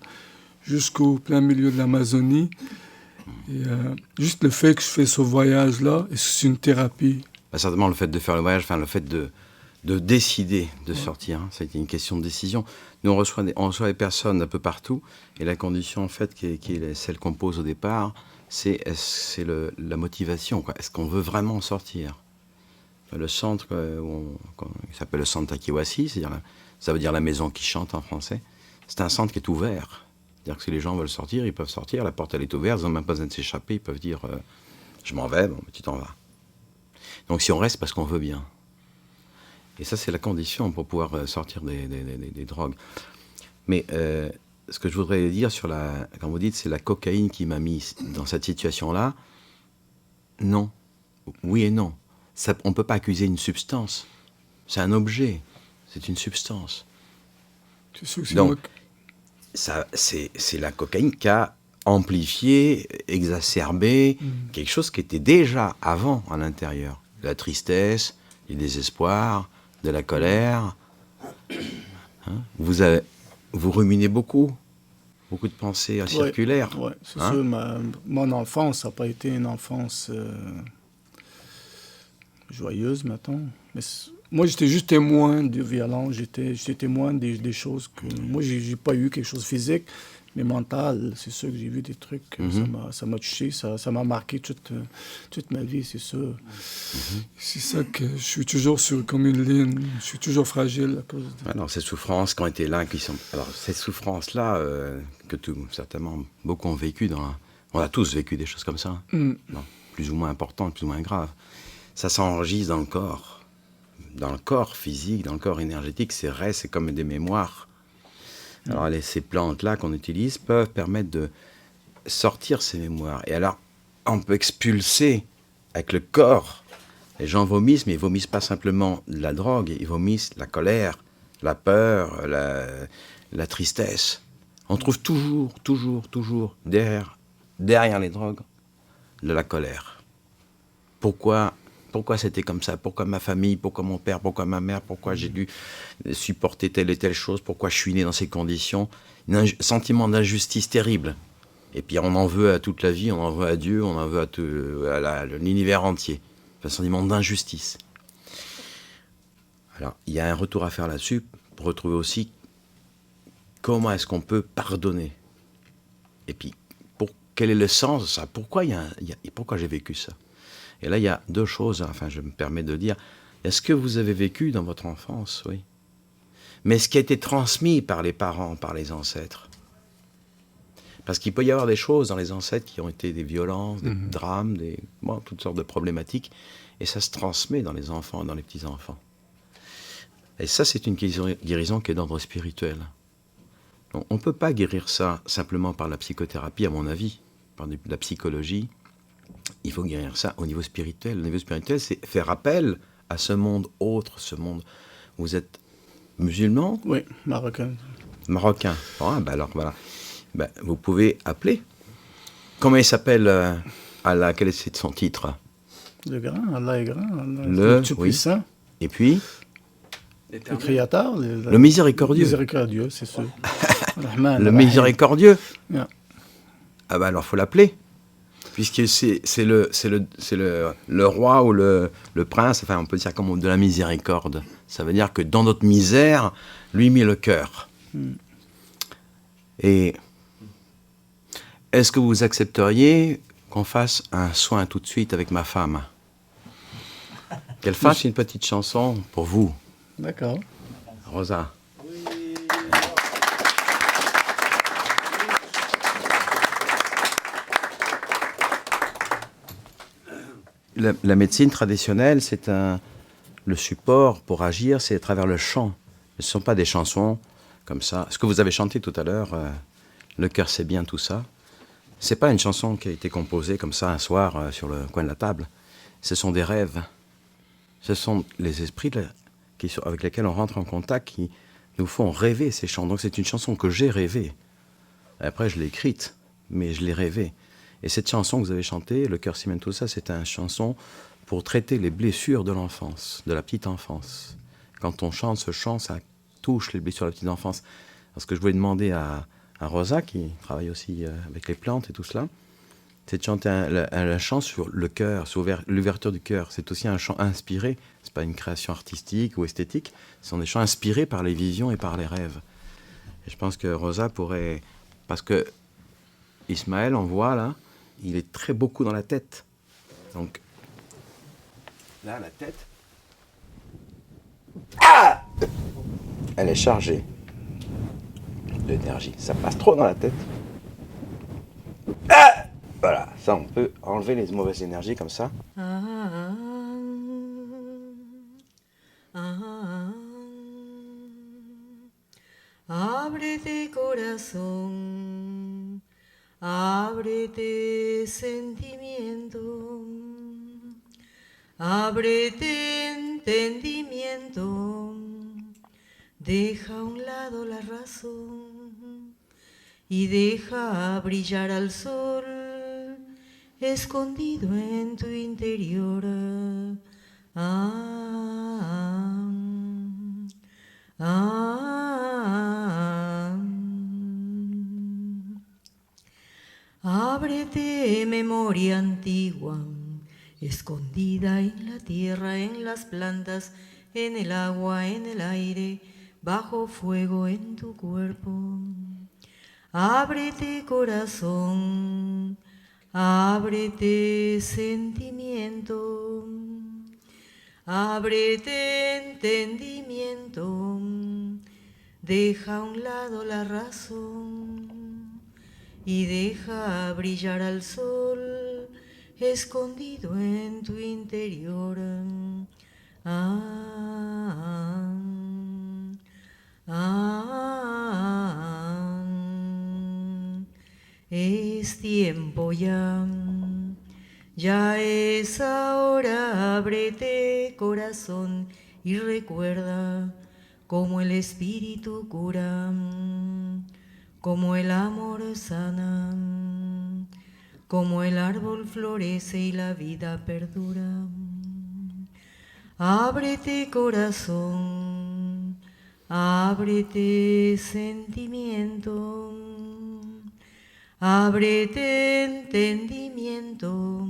jusqu'au plein milieu de l'Amazonie, et, juste le fait que je fais ce voyage-là, est-ce que c'est une thérapie? Certainement, le fait de faire le voyage, enfin, le fait de décider de sortir, hein, ça a été une question de décision. Nous, on reçoit des personnes un peu partout, et la condition, en fait, qui est celle qu'on pose au départ, c'est la motivation, quoi. Est-ce qu'on veut vraiment sortir? Le centre, qui s'appelle le centre Takiwasi, ça veut dire la maison qui chante en français, c'est un centre qui est ouvert. C'est-à-dire que si les gens veulent sortir, ils peuvent sortir, la porte elle est ouverte, ils n'ont même pas besoin de s'échapper, ils peuvent dire je m'en vais, bon, tu t'en vas. Donc si on reste, parce qu'on veut bien. Et ça, c'est la condition pour pouvoir sortir des drogues. Mais ce que je voudrais dire quand vous dites c'est la cocaïne qui m'a mis dans cette situation-là, non. Oui et non. Ça, on ne peut pas accuser une substance. C'est un objet. C'est une substance. Donc, c'est la cocaïne qui a amplifié, exacerbé quelque chose qui était déjà avant à l'intérieur. De la tristesse, du désespoir, de la colère, Hein, vous ruminez beaucoup de pensées circulaires. Oui, c'est hein? sûr. Mon enfance n'a pas été une enfance joyeuse, mettons. Mais moi, j'étais juste témoin de violence. J'étais témoin des choses que... Moi, j'ai pas eu quelque chose de physique, mais mental. C'est sûr que j'ai vu des trucs. Ça m'a touché. Ça m'a marqué toute ma vie, c'est sûr. C'est ça que je suis toujours comme une ligne. Je suis toujours fragile à cause de... Alors, ces souffrances qui ont été là, alors, ces souffrances-là, que certainement beaucoup ont vécu on a tous vécu des choses comme ça. Non, plus ou moins importantes, plus ou moins graves. Ça s'enregistre dans le corps physique, dans le corps énergétique, c'est comme des mémoires. Alors ces plantes-là qu'on utilise peuvent permettre de sortir ces mémoires. Et alors, on peut expulser avec le corps. Les gens vomissent, mais ils vomissent pas simplement de la drogue, ils vomissent la colère, la peur, la tristesse. On trouve toujours derrière les drogues de la colère. Pourquoi c'était comme ça? Pourquoi ma famille? Pourquoi mon père? Pourquoi ma mère? Pourquoi j'ai dû supporter telle et telle chose? Pourquoi je suis né dans ces conditions? Un sentiment d'injustice terrible. Et puis on en veut à toute la vie, on en veut à Dieu, on en veut à l'univers entier. Un sentiment d'injustice. Alors, il y a un retour à faire là-dessus pour retrouver aussi comment est-ce qu'on peut pardonner. Et puis, quel est le sens de ça? Pourquoi j'ai vécu ça? Et là, il y a deux choses, enfin, je me permets de dire. Est-ce que vous avez vécu dans votre enfance? Oui. Mais ce qui a été transmis par les parents, par les ancêtres. Parce qu'il peut y avoir des choses dans les ancêtres qui ont été des violences, des drames, toutes sortes de problématiques. Et ça se transmet dans les enfants, dans les petits-enfants. Et ça, c'est une guérison qui est d'ordre spirituel. Donc, on ne peut pas guérir ça simplement par la psychothérapie, à mon avis, par de la psychologie. Il faut guérir ça au niveau spirituel. Au niveau spirituel, c'est faire appel à ce monde autre, ce monde. Vous êtes musulman? Oui, marocain. Marocain. Bon, alors voilà. Vous pouvez appeler. Comment il s'appelle Allah? Quel est son titre? Le grand, Allah est grand. Allah, le Tout-Puissant. Oui. Et puis le Créateur. Le miséricordieux. Le miséricordieux, c'est sûr. Le miséricordieux. Yeah. Ah alors, il faut l'appeler. Puisque c'est le roi ou le prince, enfin on peut dire comme de la miséricorde. Ça veut dire que dans notre misère, lui met le cœur. Et est-ce que vous accepteriez qu'on fasse un soin tout de suite avec ma femme? Qu'elle fasse une petite chanson pour vous. D'accord. Rosa. La médecine traditionnelle, c'est le support pour agir, c'est à travers le chant. Ce ne sont pas des chansons comme ça. Ce que vous avez chanté tout à l'heure, Le cœur c'est bien tout ça, c'est pas une chanson qui a été composée comme ça un soir sur le coin de la table. Ce sont des rêves. Ce sont les esprits avec lesquels on rentre en contact qui nous font rêver ces chants. Donc c'est une chanson que j'ai rêvée. Après je l'ai écrite, mais je l'ai rêvée. Et cette chanson que vous avez chantée, Le cœur c'est bien tout ça, c'est une chanson pour traiter les blessures de l'enfance, de la petite enfance. Quand on chante ce chant, ça touche les blessures de la petite enfance. Parce que je voulais demander à Rosa, qui travaille aussi avec les plantes et tout cela, c'est de chanter un chant sur le cœur, sur l'ouverture du cœur. C'est aussi un chant inspiré. C'est pas une création artistique ou esthétique. Ce sont des chants inspirés par les visions et par les rêves. Et je pense que Rosa pourrait... Parce que Ismaël, on voit là, il est très beaucoup dans la tête. Donc, là, la tête... Ah! Elle est chargée d'énergie. Ça passe trop dans la tête. Ah! Voilà, ça on peut enlever les mauvaises énergies comme ça. Ábrete corazón, ábrete sentimiento, ábrete entendimiento, deja a un lado la razón y deja brillar al sol escondido en tu interior. Ábrete, memoria antigua, escondida en la tierra, en las plantas, en el agua, en el aire, bajo fuego en tu cuerpo. Ábrete, corazón, ábrete, sentimiento, ábrete, entendimiento, deja a un lado la razón y deja brillar al sol escondido en tu interior. Es tiempo ya, ya es ahora, ábrete corazón y recuerda cómo el espíritu cura, como el amor sana, como el árbol florece y la vida perdura. Ábrete corazón, ábrete sentimiento, ábrete entendimiento,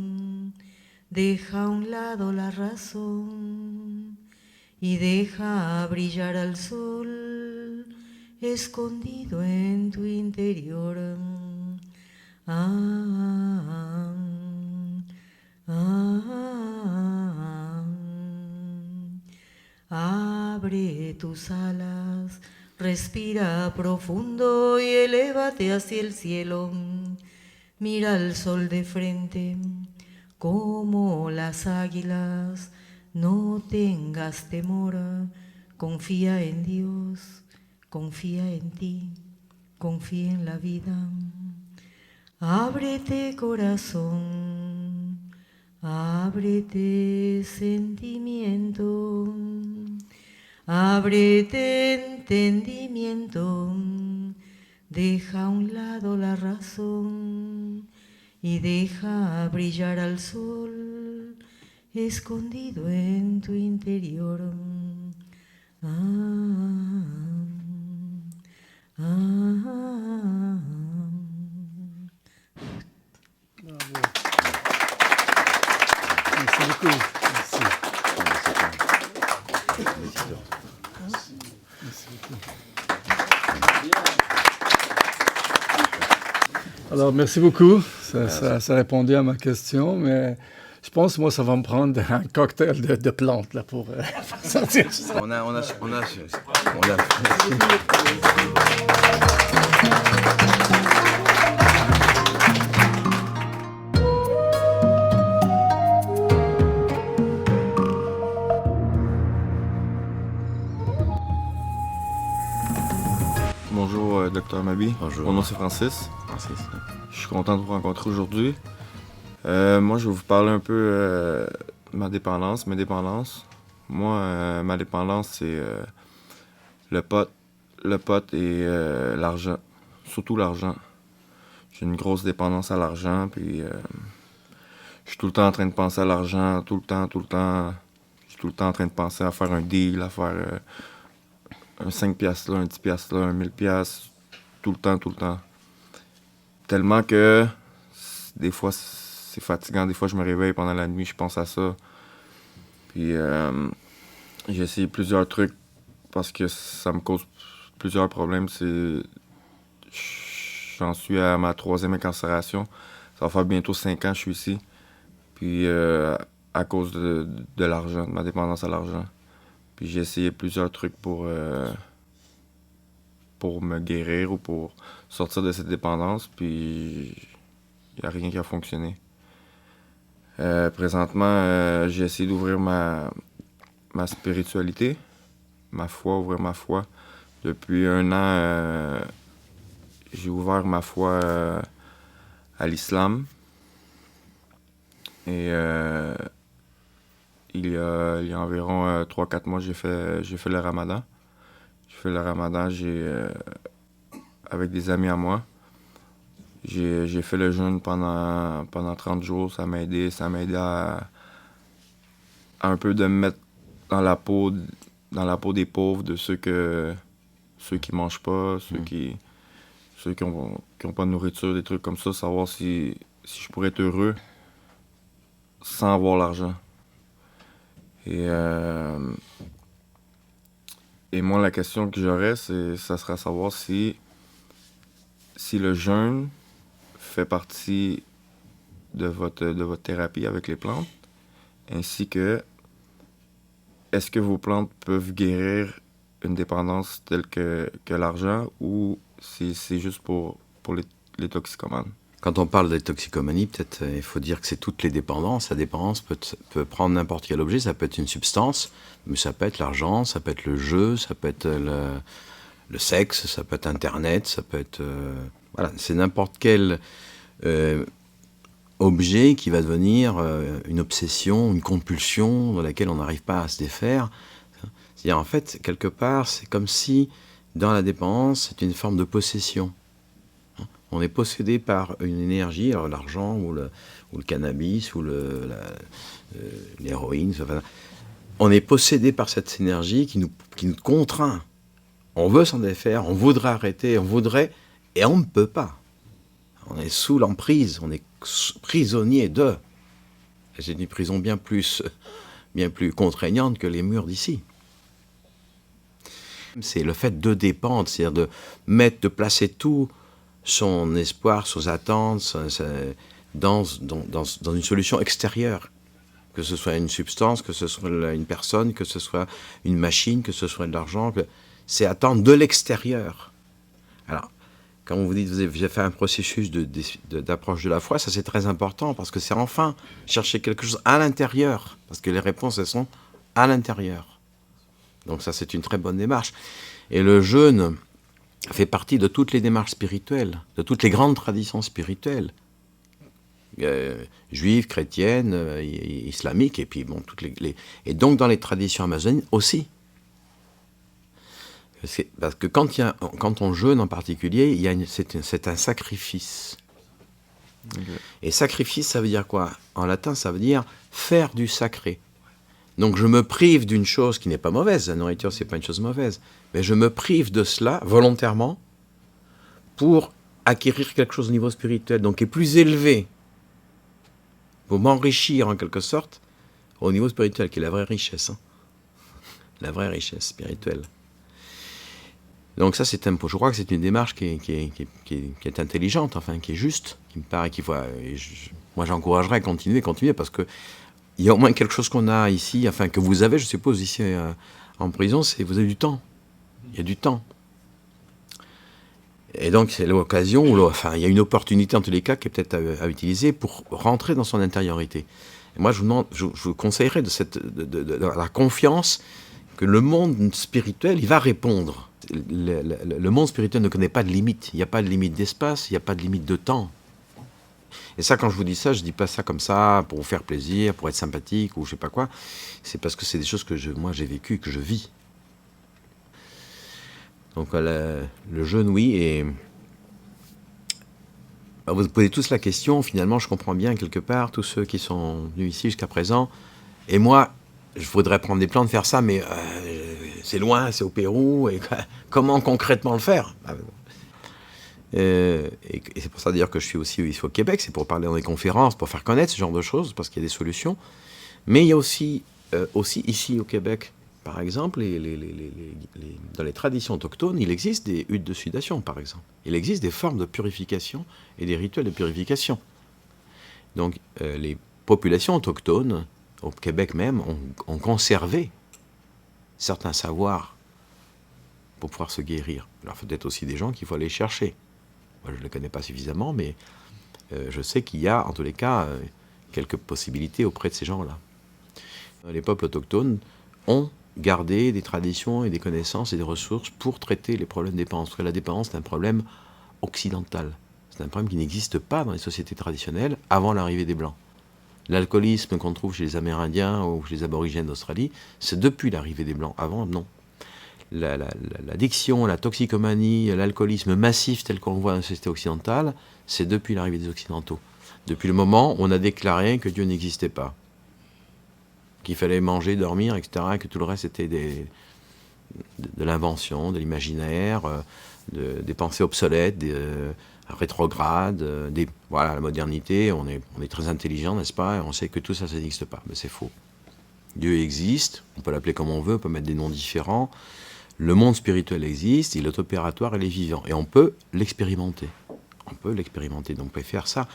deja a un lado la razón y deja brillar al sol escondido en tu interior. Abre tus alas, respira profundo y elévate hacia el cielo. Mira al sol de frente, como las águilas. No tengas temor, confía en Dios. Confía en ti, confía en la vida. Ábrete corazón, ábrete sentimiento, ábrete entendimiento, deja a un lado la razón y deja brillar al sol escondido en tu interior. Merci beaucoup. Merci. Merci beaucoup. Alors, merci beaucoup. Ça répondait à ma question, mais je pense, moi, ça va me prendre un cocktail de plantes là, pour sortir ça. On a Bonjour, Dr Mabi. Bonjour. Mon nom c'est Francis. Francis. Je suis content de vous rencontrer aujourd'hui. Moi, je vais vous parler un peu de mes dépendances. Moi, ma dépendance, c'est le pot et l'argent. Surtout l'argent. J'ai une grosse dépendance à l'argent, puis je suis tout le temps en train de penser à l'argent, tout le temps. Je suis tout le temps en train de penser à faire un deal, à faire un 5 piastres là, un 10 piastres là, un 1000 piastres, tout le temps. Tellement que des fois, c'est fatigant. Des fois, je me réveille pendant la nuit, je pense à ça. Puis j'ai essayé plusieurs trucs parce que ça me cause plusieurs problèmes. J'en suis à ma 3e incarcération. Ça va faire bientôt 5 ans que je suis ici. Puis à cause de l'argent, de ma dépendance à l'argent. Puis j'ai essayé plusieurs trucs pour me guérir ou pour sortir de cette dépendance. Puis il n'y a rien qui a fonctionné. Présentement, j'ai essayé d'ouvrir ma spiritualité, ouvrir ma foi. Depuis 1 an, j'ai ouvert ma foi à l'islam. Et il y a environ 3-4 mois, j'ai fait le ramadan. J'ai fait le ramadan avec des amis à moi. J'ai fait le jeûne pendant 30 jours. Ça m'a aidé à un peu de me mettre dans la peau dans la peau des pauvres, de ceux qui mangent pas, ceux qui ont pas de nourriture, des trucs comme ça, savoir si je pourrais être heureux sans avoir l'argent. Et moi, la question que j'aurais, ça serait à savoir si le jeûne fait partie de votre thérapie avec les plantes, ainsi que est-ce que vos plantes peuvent guérir une dépendance telle que l'argent, ou c'est juste pour les toxicomanes? Quand on parle de toxicomanie, peut-être il faut dire que c'est toutes les dépendances. La dépendance peut prendre n'importe quel objet, ça peut être une substance, mais ça peut être l'argent, ça peut être le jeu, ça peut être le sexe, ça peut être Internet, ça peut être... voilà, c'est n'importe quel objet qui va devenir une obsession, une compulsion dans laquelle on n'arrive pas à se défaire. C'est-à-dire, en fait, quelque part, c'est comme si, dans la dépendance, c'est une forme de possession. On est possédé par une énergie, alors l'argent ou le cannabis ou l'héroïne. Enfin, on est possédé par cette énergie qui nous contraint. On veut s'en défaire, on voudrait arrêter, on voudrait, et on ne peut pas. On est sous l'emprise, on est prisonnier de. Et c'est une prison bien plus contraignante que les murs d'ici. C'est le fait de dépendre, c'est-à-dire de placer tout son espoir, ses attentes, dans une solution extérieure. Que ce soit une substance, que ce soit une personne, que ce soit une machine, que ce soit de l'argent. C'est attendre de l'extérieur. Alors, quand vous dites que vous avez fait un processus d'approche de la foi, ça c'est très important, parce que c'est enfin chercher quelque chose à l'intérieur. Parce que les réponses, elles sont à l'intérieur. Donc ça, c'est une très bonne démarche. Et le jeûne fait partie de toutes les démarches spirituelles, de toutes les grandes traditions spirituelles, juives, chrétiennes, islamiques, et puis bon, et donc dans les traditions amazoniennes aussi. Parce que quand on jeûne en particulier, c'est un sacrifice. Okay. Et sacrifice, ça veut dire quoi? En latin, ça veut dire faire du sacré. Donc je me prive d'une chose qui n'est pas mauvaise, la nourriture c'est pas une chose mauvaise, mais je me prive de cela volontairement pour acquérir quelque chose au niveau spirituel, donc qui est plus élevé, pour m'enrichir en quelque sorte au niveau spirituel, qui est la vraie richesse, la vraie richesse spirituelle. Donc ça, je crois que c'est une démarche qui est intelligente, enfin qui est juste, qui me paraît qu'il faut. Moi j'encouragerais à continuer, parce que il y a au moins quelque chose qu'on a ici, enfin que vous avez, je suppose, ici en prison, c'est vous avez du temps. Il y a du temps. Et donc c'est l'occasion, il y a une opportunité en tous les cas qui est peut-être à utiliser pour rentrer dans son intériorité. Et moi je vous conseillerais de la confiance que le monde spirituel, il va répondre. Le monde spirituel ne connaît pas de limite. Il n'y a pas de limite d'espace, il n'y a pas de limite de temps. Et ça, quand je vous dis ça, je ne dis pas ça comme ça pour vous faire plaisir, pour être sympathique ou je ne sais pas quoi. C'est parce que c'est des choses que moi j'ai vécues, que je vis. Donc le jeûne, oui, et vous posez tous la question, finalement, je comprends bien quelque part, tous ceux qui sont venus ici jusqu'à présent, et moi, je voudrais prendre des plans de faire ça, mais c'est loin, c'est au Pérou, et comment concrètement le faire? Et c'est pour ça d'ailleurs que je suis aussi ici au Québec, c'est pour parler dans des conférences, pour faire connaître ce genre de choses, parce qu'il y a des solutions. Mais il y a aussi ici au Québec, par exemple, dans les traditions autochtones, il existe des huttes de sudation, par exemple. Il existe des formes de purification et des rituels de purification. Donc les populations autochtones, au Québec même, ont conservé certains savoirs pour pouvoir se guérir. Alors peut-être aussi des gens qu'il faut aller chercher. Moi, je ne les connais pas suffisamment, mais je sais qu'il y a, en tous les cas, quelques possibilités auprès de ces gens-là. Les peuples autochtones ont gardé des traditions et des connaissances et des ressources pour traiter les problèmes de dépendance. Parce que la dépendance, c'est un problème occidental. C'est un problème qui n'existe pas dans les sociétés traditionnelles avant l'arrivée des Blancs. L'alcoolisme qu'on trouve chez les Amérindiens ou chez les aborigènes d'Australie, c'est depuis l'arrivée des Blancs. Avant, non. L'addiction, la toxicomanie, l'alcoolisme massif tel qu'on le voit dans la société occidentale, c'est depuis l'arrivée des Occidentaux. Depuis le moment où on a déclaré que Dieu n'existait pas, qu'il fallait manger, dormir, etc., que tout le reste était de l'invention, de l'imaginaire, des pensées obsolètes, rétrogrades, voilà, la modernité, on est très intelligent, n'est-ce pas? Et on sait que tout ça, ça n'existe pas. Mais c'est faux. Dieu existe, on peut l'appeler comme on veut, on peut mettre des noms différents. Le monde spirituel existe, il est opératoire, il est vivant. Et on peut l'expérimenter. On peut l'expérimenter. Donc on peut faire ça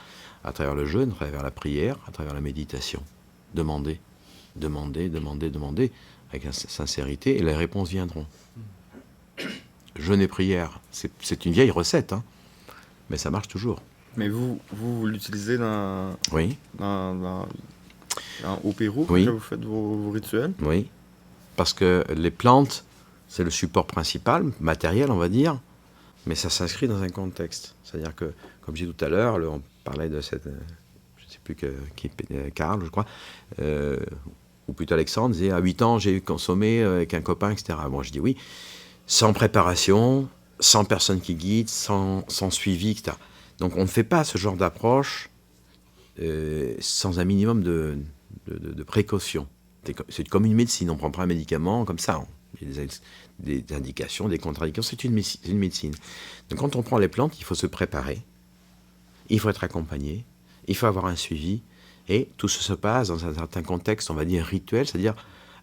à travers le jeûne, à travers la prière, à travers la méditation. Demander, avec sincérité, et les réponses viendront. Jeûne et prière, c'est une vieille recette, hein, mais ça marche toujours. Mais vous l'utilisez Oui. Au Pérou, Oui. quand vous faites vos rituels? Oui, parce que les plantes, c'est le support principal, matériel, on va dire, mais ça s'inscrit dans un contexte. C'est-à-dire que, comme j'ai dit tout à l'heure, on parlait de cette... je ne sais plus qui Karl, je crois, ou plutôt Alexandre, disait, à 8 ans, j'ai consommé avec un copain, etc. Bon, je dis oui, sans préparation, sans personne qui guide, sans suivi, etc. Donc on ne fait pas ce genre d'approche sans un minimum de précaution. C'est comme une médecine, on ne prend pas un médicament comme ça. Il y a des indications, des contre-indications, c'est une médecine. Donc quand on prend les plantes, il faut se préparer, il faut être accompagné, il faut avoir un suivi, et tout ça se passe dans un certain contexte, on va dire rituel, c'est-à-dire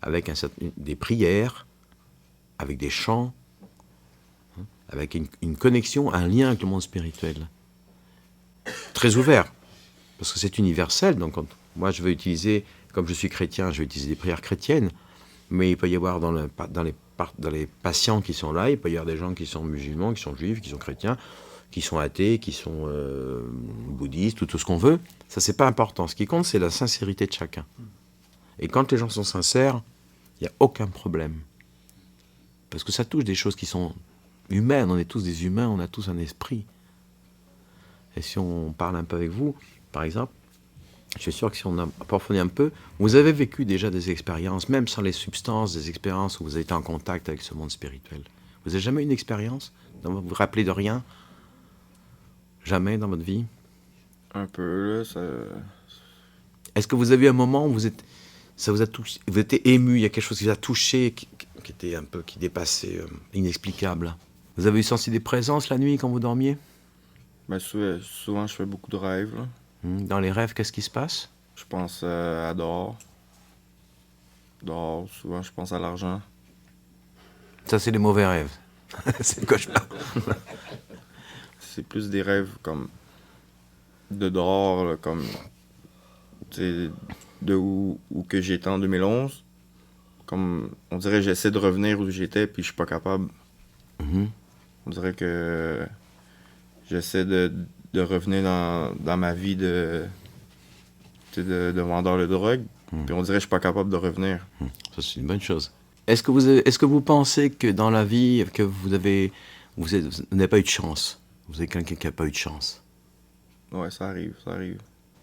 avec des prières, avec des chants, avec une connexion, un lien avec le monde spirituel. Très ouvert, parce que c'est universel. Donc moi je veux utiliser, comme je suis chrétien, je vais utiliser des prières chrétiennes, mais il peut y avoir dans les patients qui sont là, il peut y avoir des gens qui sont musulmans, qui sont juifs, qui sont chrétiens, qui sont athées, qui sont bouddhistes, tout ce qu'on veut. Ça, c'est pas important. Ce qui compte, c'est la sincérité de chacun. Et quand les gens sont sincères, il n'y a aucun problème. Parce que ça touche des choses qui sont humaines. On est tous des humains, on a tous un esprit. Et si on parle un peu avec vous, par exemple, je suis sûr que si on approfondit un peu, vous avez vécu déjà des expériences, même sans les substances, des expériences où vous avez été en contact avec ce monde spirituel. Vous n'avez jamais eu une expérience? Vous vous rappelez de rien? Jamais dans votre vie? Un peu, là, ça... Est-ce que vous avez eu un moment où ça vous a touché, vous étiez ému, il y a quelque chose qui vous a touché, qui était un peu, qui dépassait, inexplicable? Vous avez senti des présences la nuit quand vous dormiez? Ben, souvent, je fais beaucoup de rêves, là. Dans les rêves, qu'est-ce qui se passe? Je pense à dehors. Dehors, souvent, je pense à l'argent. Ça, c'est des mauvais rêves. C'est le cauchemar. C'est plus des rêves comme de dehors, là, comme de où que j'étais en 2011. Comme on dirait j'essaie de revenir où j'étais puis je suis pas capable. On dirait que j'essaie de revenir dans ma vie de vendeur de drogue. Puis on dirait que je suis pas capable de revenir. Ça, c'est une bonne chose. Est-ce que vous pensez que dans la vie, que vous n'avez pas eu de chance? Vous êtes quelqu'un qui n'a pas eu de chance? Ouais, ça arrive.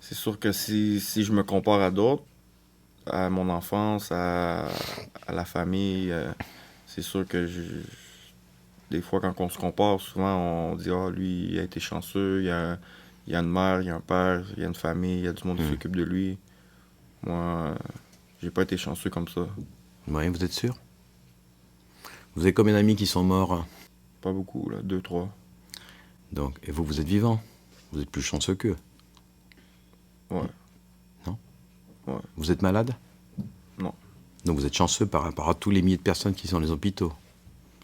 C'est sûr que si je me compare à d'autres, à mon enfance, à la famille, c'est sûr que des fois, quand on se compare, souvent, on dit « Ah, lui, il a été chanceux, il y a une mère, il y a un père, il y a une famille, il y a du monde qui s'occupe de lui. » Moi, j'ai pas été chanceux comme ça. Oui, vous êtes sûr? Vous avez combien d'amis qui sont morts? Pas beaucoup, là, 2, 3. Donc, et vous êtes vivant? Vous êtes plus chanceux qu'eux? Ouais. Non? Ouais. Vous êtes malade? Non. Donc vous êtes chanceux par rapport à tous les milliers de personnes qui sont dans les hôpitaux.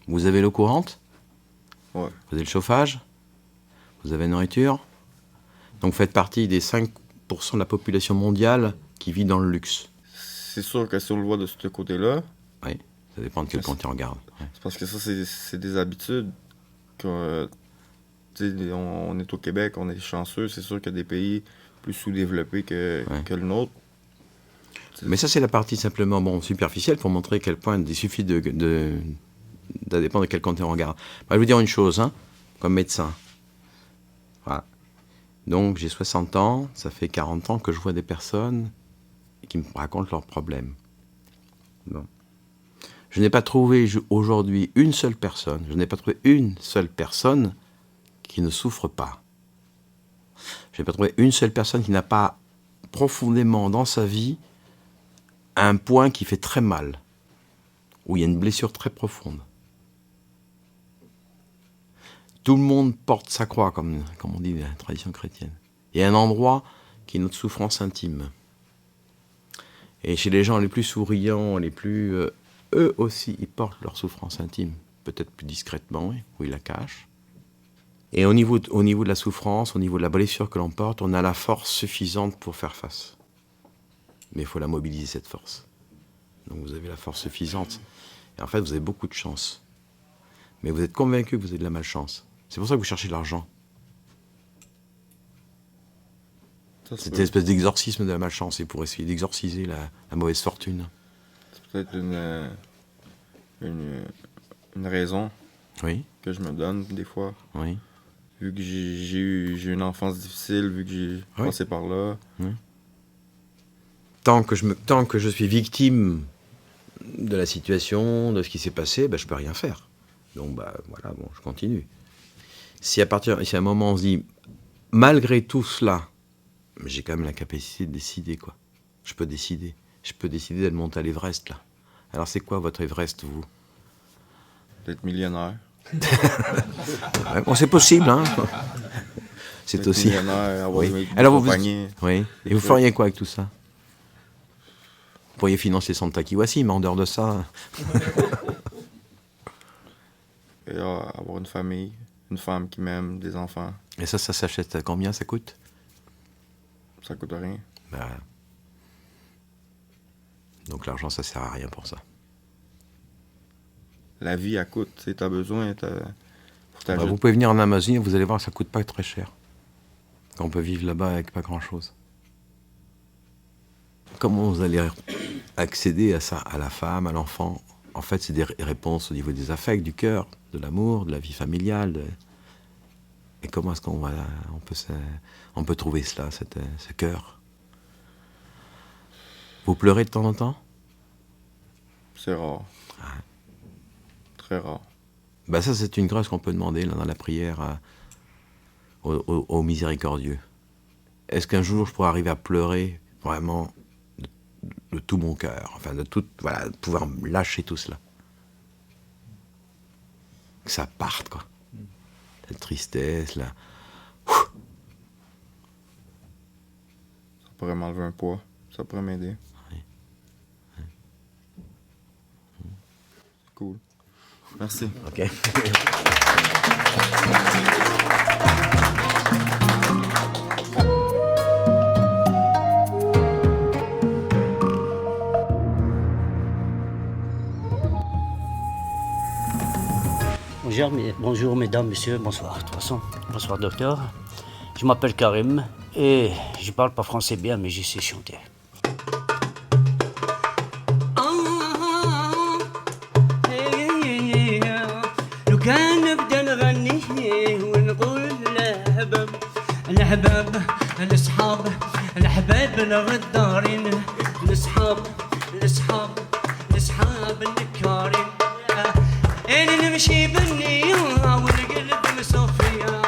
Vous avez l'eau courante? Ouais. Vous avez le chauffage? Vous avez la nourriture? Donc vous faites partie des 5% de la population mondiale qui vit dans le luxe. C'est sûr que si on le voit de ce côté-là... Oui, ça dépend de quel côté on regarde. Ouais. C'est parce que ça, c'est des habitudes que... on est au Québec, on est chanceux. C'est sûr qu'il y a des pays plus sous-développés que le nôtre. Mais ça, c'est la partie simplement superficielle pour montrer à quel point il suffit de dépendre de quel côté on regarde. Je vais vous dire une chose, comme médecin. Voilà. Donc, j'ai 60 ans, ça fait 40 ans que je vois des personnes qui me racontent leurs problèmes. Bon. Je n'ai pas trouvé aujourd'hui une seule personne qui ne souffre pas. Je n'ai pas trouvé une seule personne qui n'a pas profondément dans sa vie un point qui fait très mal. où il y a une blessure très profonde. Tout le monde porte sa croix, comme on dit dans la tradition chrétienne. Il y a un endroit qui est notre souffrance intime. Et chez les gens les plus souriants, les plus... eux aussi, ils portent leur souffrance intime. Peut-être plus discrètement, oui, où ils la cachent. Et au niveau de la souffrance, au niveau de la blessure que l'on porte, on a la force suffisante pour faire face. Mais il faut la mobiliser, cette force. Donc vous avez la force suffisante. Et en fait, vous avez beaucoup de chance. Mais vous êtes convaincu que vous avez de la malchance. C'est pour ça que vous cherchez de l'argent. C'est une espèce d'exorcisme de la malchance, et pour essayer d'exorciser la mauvaise fortune. C'est peut-être une raison que je me donne des fois. Oui. Vu que j'ai eu une enfance difficile, vu que j'ai passé par là. Oui. Tant que je suis victime de la situation, de ce qui s'est passé, je peux rien faire. Donc voilà, je continue. Si à un moment on se dit, malgré tout cela, j'ai quand même la capacité de décider, quoi. Je peux décider. Je peux décider d'aller monter à l'Everest, là. Alors c'est quoi votre Everest, vous? D'être millionnaire. Ouais, bon, c'est possible, hein. C'est aussi. Millionnaire, avoir une alors compagnie. Oui. Et vous feriez quoi avec tout ça? Vous pourriez financer Santa Kiwasi, mais en dehors de ça. Et avoir une famille, une femme qui m'aime, des enfants. Et ça s'achète à combien ça coûte? Ça coûte rien. Donc l'argent, ça sert à rien pour ça. La vie, elle coûte. Tu as besoin. Vous pouvez venir en Amazonie, vous allez voir, ça coûte pas très cher. On peut vivre là-bas avec pas grand-chose. Comment vous allez accéder à ça, à la femme, à l'enfant? En fait, c'est des réponses au niveau des affects, du cœur, de l'amour, de la vie familiale. Et comment est-ce on peut trouver cela, ce cœur? Vous pleurez de temps en temps? C'est rare. Très rare. Ça, c'est une grâce qu'on peut demander là, dans la prière au miséricordieux. Est-ce qu'un jour, je pourrais arriver à pleurer vraiment de tout mon cœur, enfin de pouvoir lâcher tout cela, que ça parte, quoi, la tristesse, là. Ça pourrait m'enlever un poids, ça pourrait m'aider. Cool. Merci. Ok. Bonjour mesdames, messieurs, bonsoir. De toute façon, bonsoir docteur. Je m'appelle Karim et je parle pas français bien, mais je sais chanter. الحباب الغدارين الصحاب النكارين انا نمشي بالنية والقلب مصفية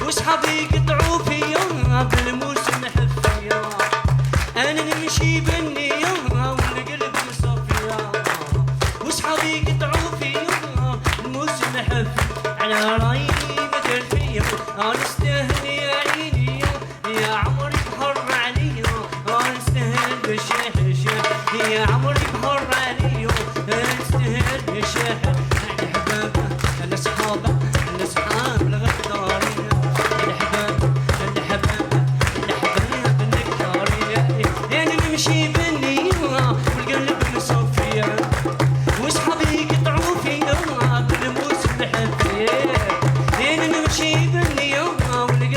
وصحابي يقطعوا فيا بالموسم حفية انا نمشي بالنية والقلب مصفية وصحابي يقطعوا فيا الموسم حفية على رايي مثل فيا انا استهل يا عيني يا عمري بحر علي انا استهل بالشهر يا عمري بحر علي انا استهل بالشهر الأصحاب الغدارين الحباب النكارين أنا نمشي بالنية والقلب مصفية وصحابي يقطعوا فيا بالموس الحفية أنا نمشي بالنية والقلب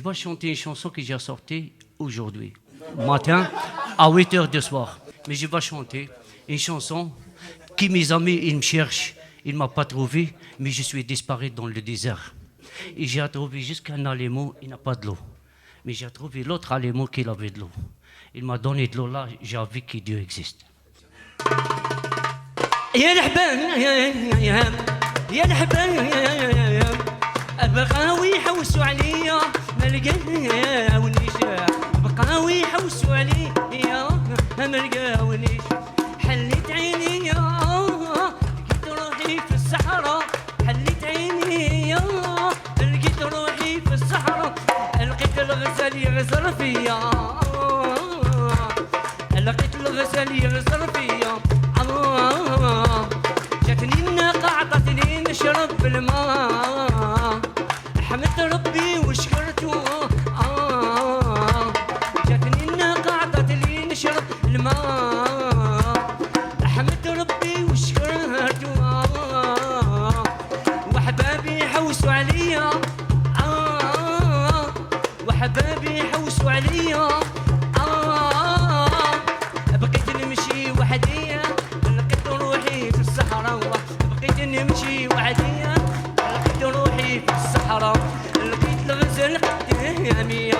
vais chanter une chanson que j'ai sortie aujourd'hui, matin, à 8h du soir. Mais je vais chanter une chanson qui, mes amis, ils me cherchent. Ils ne m'ont pas trouvé, mais je suis disparu dans le désert. Et j'ai trouvé jusqu'un alémo, il n'a pas de l'eau. Mais j'ai trouvé l'autre alémo qui avait de l'eau. Il m'a donné de l'eau là, j'ai vu que Dieu existe. يا الحبان يا الحبان بقاو يحوسوا عليا ما لقاونيش بقاو يحوسوا عليا ما لقاونيش حليت عيني لقيت روحي في الصحراء حليت عيني لقيت روحي في الصحراء لقيت الغزال يغزر فيا لقيت الغزال يغزر فيا جاتني الناقة عطتني نشرب بالماء حمدت ربي وشكرته جاتني الناقة عطتني نشرب الماء حمدت ربي وشكرته وحبابي حوسوا عليا وحبابي حوسوا عليا بقيت نمشي وحدي لقيت روحي في الصحراء بقيت نمشي وحدي لقيت روحي في الصحراء لقيت الغزل قدامي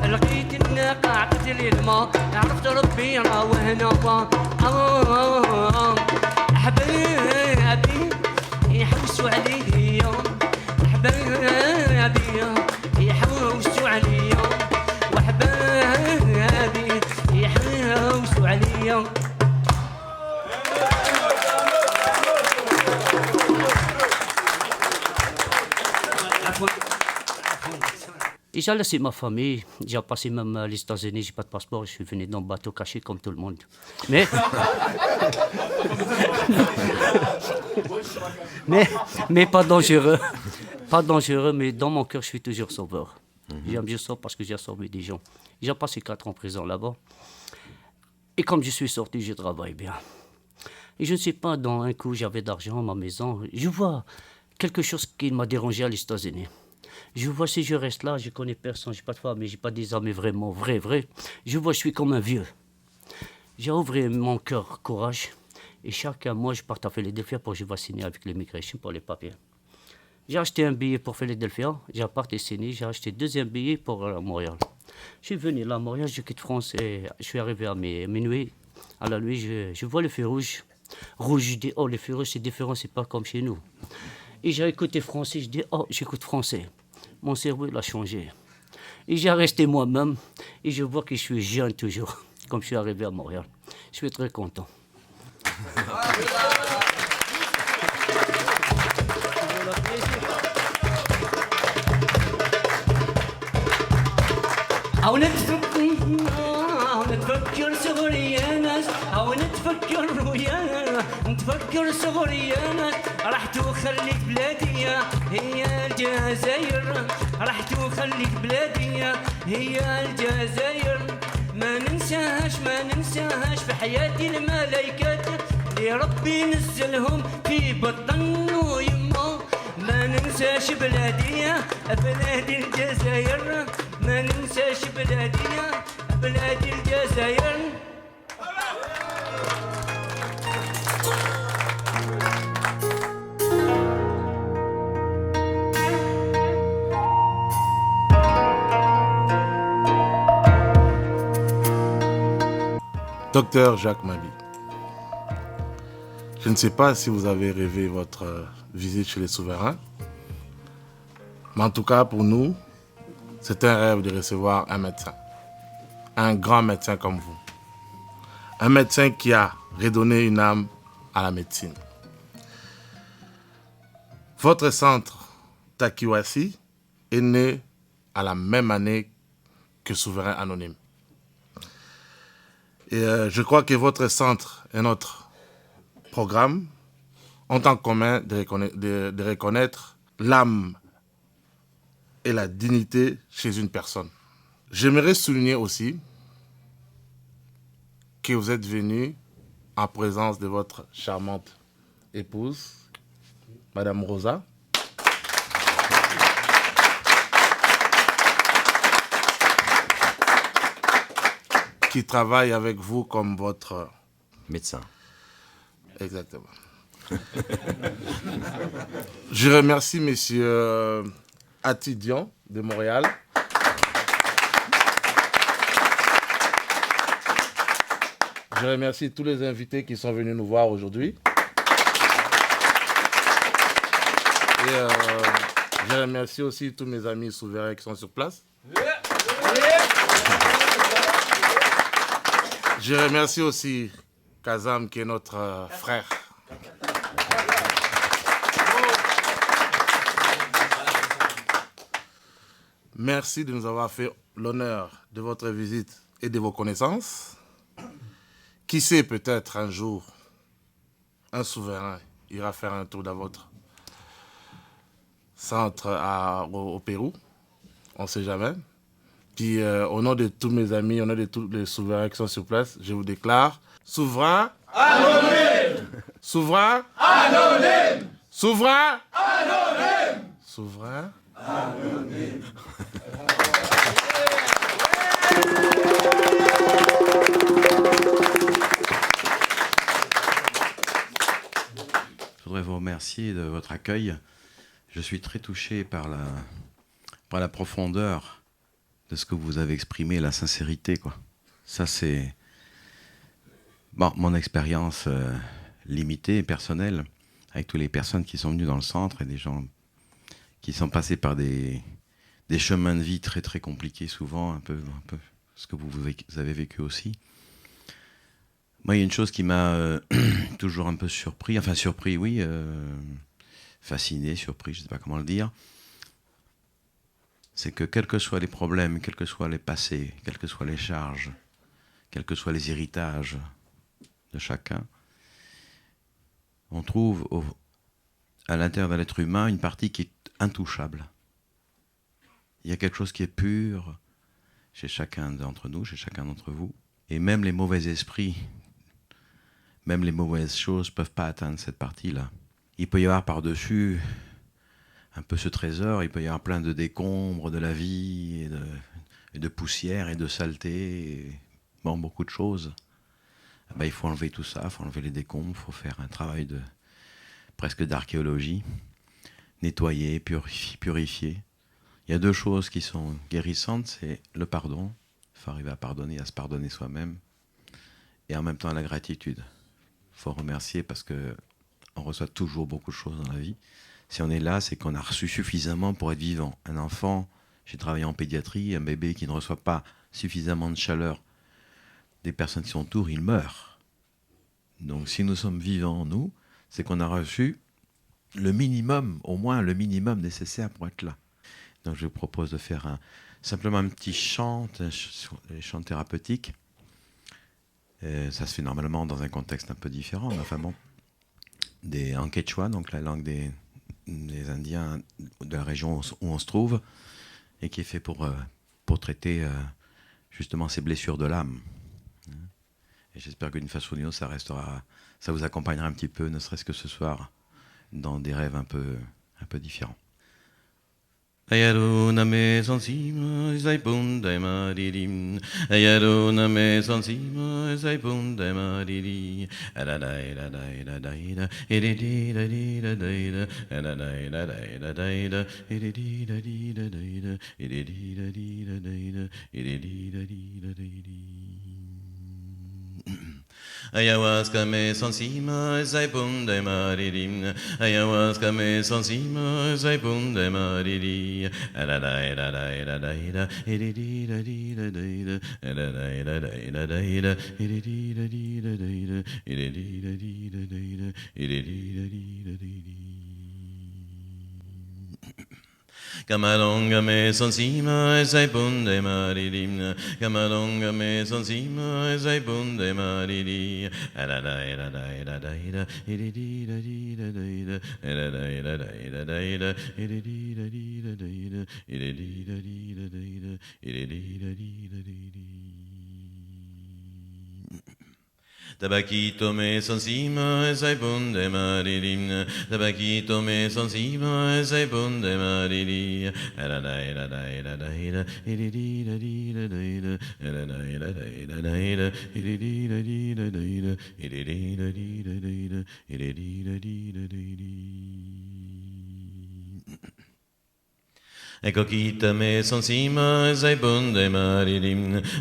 لقيت الناقة عطت لي الماء عرفت ربي راه هنا حبابي يحوسوا عليا حبابي يحوسوا عليا وحبابي يحوسوا عليا Et j'ai laissé ma famille, j'ai passé même les États-Unis, j'ai pas de passeport, je suis venu dans le bateau caché comme tout le monde. Mais pas dangereux. Pas dangereux, mais dans mon cœur, je suis toujours sauveur. J'aime bien ça parce que j'ai sauvé des gens. J'ai passé 4 ans en prison là-bas. Et comme je suis sorti, je travaille bien. Et je ne sais pas, dans un coup, j'avais d'argent, ma maison. Je vois quelque chose qui m'a dérangé à les États-Unis. Je vois si je reste là, je connais personne, je n'ai pas de femme, je n'ai pas des amis vraiment, vrai. Je vois, je suis comme un vieux. J'ai ouvert mon cœur, courage. Et chaque mois, je pars à Philadelphie pour que je vais signer avec l'immigration pour les papiers. J'ai acheté un billet pour Philadelphie, j'ai parti signer, j'ai acheté 2e billet pour Montréal. Je suis venu là à Montréal, je quitte France et je suis arrivé à minuit. À la nuit, je vois le feu rouge. Je dis, oh, le feu rouge, c'est différent, c'est pas comme chez nous. Et j'ai écouté français, je dis, oh, j'écoute français. Mon cerveau, il a changé. Et j'ai resté moi-même et je vois que je suis jeune toujours, comme je suis arrivé à Montréal. Je suis très content. أو نتفكر صغري يا ناس أو نتفكر ويانا نتفكر صغري يا ناس رحت وخليت بلادي هي الجزائر رحت وخليت بلادي هي الجزائر ما ننساهاش في حياتي الملايكات اللي ربي نزلهم في بطن ويما ما ننساش بلادي الجزائر ما ننساش بلادي الجزائر Docteur Jacques Mabi, je ne sais pas si vous avez rêvé votre visite chez les souverains, mais en tout cas pour nous, c'est un rêve de recevoir un médecin, un grand médecin comme vous, un médecin qui a redonné une âme à la médecine. Votre centre Takiwasi est né à la même année que Souverain Anonyme. Et je crois que votre centre et notre programme ont en commun de reconnaître l'âme et la dignité chez une personne. J'aimerais souligner aussi que vous êtes venu en présence de votre charmante épouse, Madame Rosa. qui travaille avec vous comme votre... Médecin. Exactement. Je remercie monsieur Atidian de Montréal. Je remercie tous les invités qui sont venus nous voir aujourd'hui. Et je remercie aussi tous mes amis souverains qui sont sur place. Je remercie aussi Kazam qui est notre frère. Merci de nous avoir fait l'honneur de votre visite et de vos connaissances. Qui sait, peut-être un jour, un souverain ira faire un tour dans votre centre au Pérou. On ne sait jamais. Puis, au nom de tous mes amis, au nom de tous les souverains qui sont sur place, je vous déclare souverain anonyme. Souverain anonyme. Souverain anonyme. Souverain anonyme. Je voudrais vous remercier de votre accueil. Je suis très touché par la profondeur de ce que vous avez exprimé, la sincérité, quoi. Ça, c'est mon expérience limitée et personnelle, avec toutes les personnes qui sont venues dans le centre et des gens qui sont passés par des chemins de vie très très compliqués, souvent, un peu ce que vous avez vécu aussi. Moi, il y a une chose qui m'a toujours un peu surpris, oui, fasciné, surpris, je ne sais pas comment le dire, c'est que quels que soient les problèmes, quels que soient les passés, quelles que soient les charges, quels que soient les héritages de chacun, on trouve à l'intérieur de l'être humain une partie qui est intouchable. Il y a quelque chose qui est pur chez chacun d'entre nous, chez chacun d'entre vous, et même les mauvais esprits, même les mauvaises choses ne peuvent pas atteindre cette partie-là. Il peut y avoir par-dessus un peu ce trésor, il peut y avoir plein de décombres de la vie, et de poussière, et de saleté, et beaucoup de choses. Il faut enlever tout ça, il faut enlever les décombres, il faut faire un travail presque d'archéologie, nettoyer, purifier. Il y a deux choses qui sont guérissantes, c'est le pardon, il faut arriver à pardonner, à se pardonner soi-même, et en même temps la gratitude. Il faut remercier parce qu'on reçoit toujours beaucoup de choses dans la vie. Si on est là, c'est qu'on a reçu suffisamment pour être vivant. Un enfant, j'ai travaillé en pédiatrie, un bébé qui ne reçoit pas suffisamment de chaleur des personnes qui sont autour, il meurt. Donc si nous sommes vivants, nous, c'est qu'on a reçu le minimum, au moins le minimum nécessaire pour être là. Donc je vous propose de faire simplement un petit chant, les chants thérapeutiques. Ça se fait normalement dans un contexte un peu différent, enfin bon, en quechua, donc la langue des Indiens de la région où on se trouve, et qui est fait pour traiter justement ces blessures de l'âme. Et j'espère qu'une façon ou d'une autre, ça vous accompagnera un petit peu, ne serait-ce que ce soir, dans des rêves un peu différents. Ayaruna me sansima sai punta maririm Ayaruna me sansima sai punta mariri Adadai dadai dadai da Ididi dadi dadai da Adadai dadai dadai da Ididi dadi dadai da Ididi dadi dadai da Ididi dadi dadai da Ayahuasca me sansima sai punta maririm Ayahuasca me sansima sai punta mariri Adadai dadai dadai da Ididi dadi dadai da Adadai dadai dadai da Ididi dadi dadai da Ididi dadi dadai da Ididi dadi dadai da Kamalonga me sansima sai punta maririm Kamalonga me sansima sai punta mariri Adadai dadai dadai da Ididi dadi dadai da Adadai dadai dadai da Ididi dadi dadai da Ididi dadi dadai da Ididi dadi dadai da Tabakito me son sima sai bunde maririm. Tabakito me son sima sai bunde mariri. Era dai da dai da dai da iridi da di da dai da. Era dai da dai da dai da iridi da di da dai da iridi da di da dai da iridi da di da dai di. Ecco kita me son sima sai bunde mariri.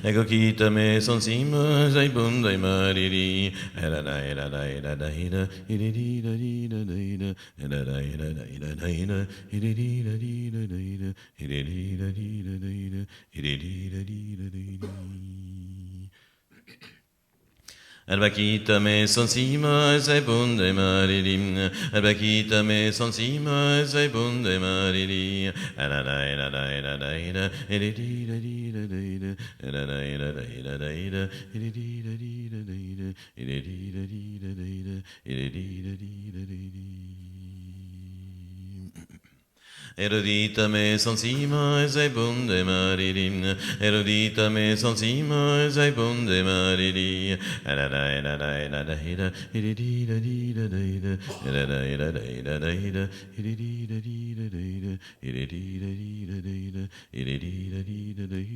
Ecco kita me son sima sai bunde mariri. Era dai da dai da dai da iridi da di da dai da. Era dai da dai da dai da iridi da di da dai da iridi da di da dai da iridi da di da dai da. Arbakita me son sima sai bunde mariri. Arbakita me son sima sai bunde mariri. Era dai da dai da dai da iridi da di da dai da. Era dai da dai da dai da iridi da di da dai da iridi da di da dai da iridi da di da dai di. Erudita me son sima sei bunde mariri. Erudita me son sima sei bunde mariri. Era dai da dai da dai da iridi da di da dai da. Era dai da dai da dai da iridi da di da dai da iridi da di da dai da iridi da di da dai.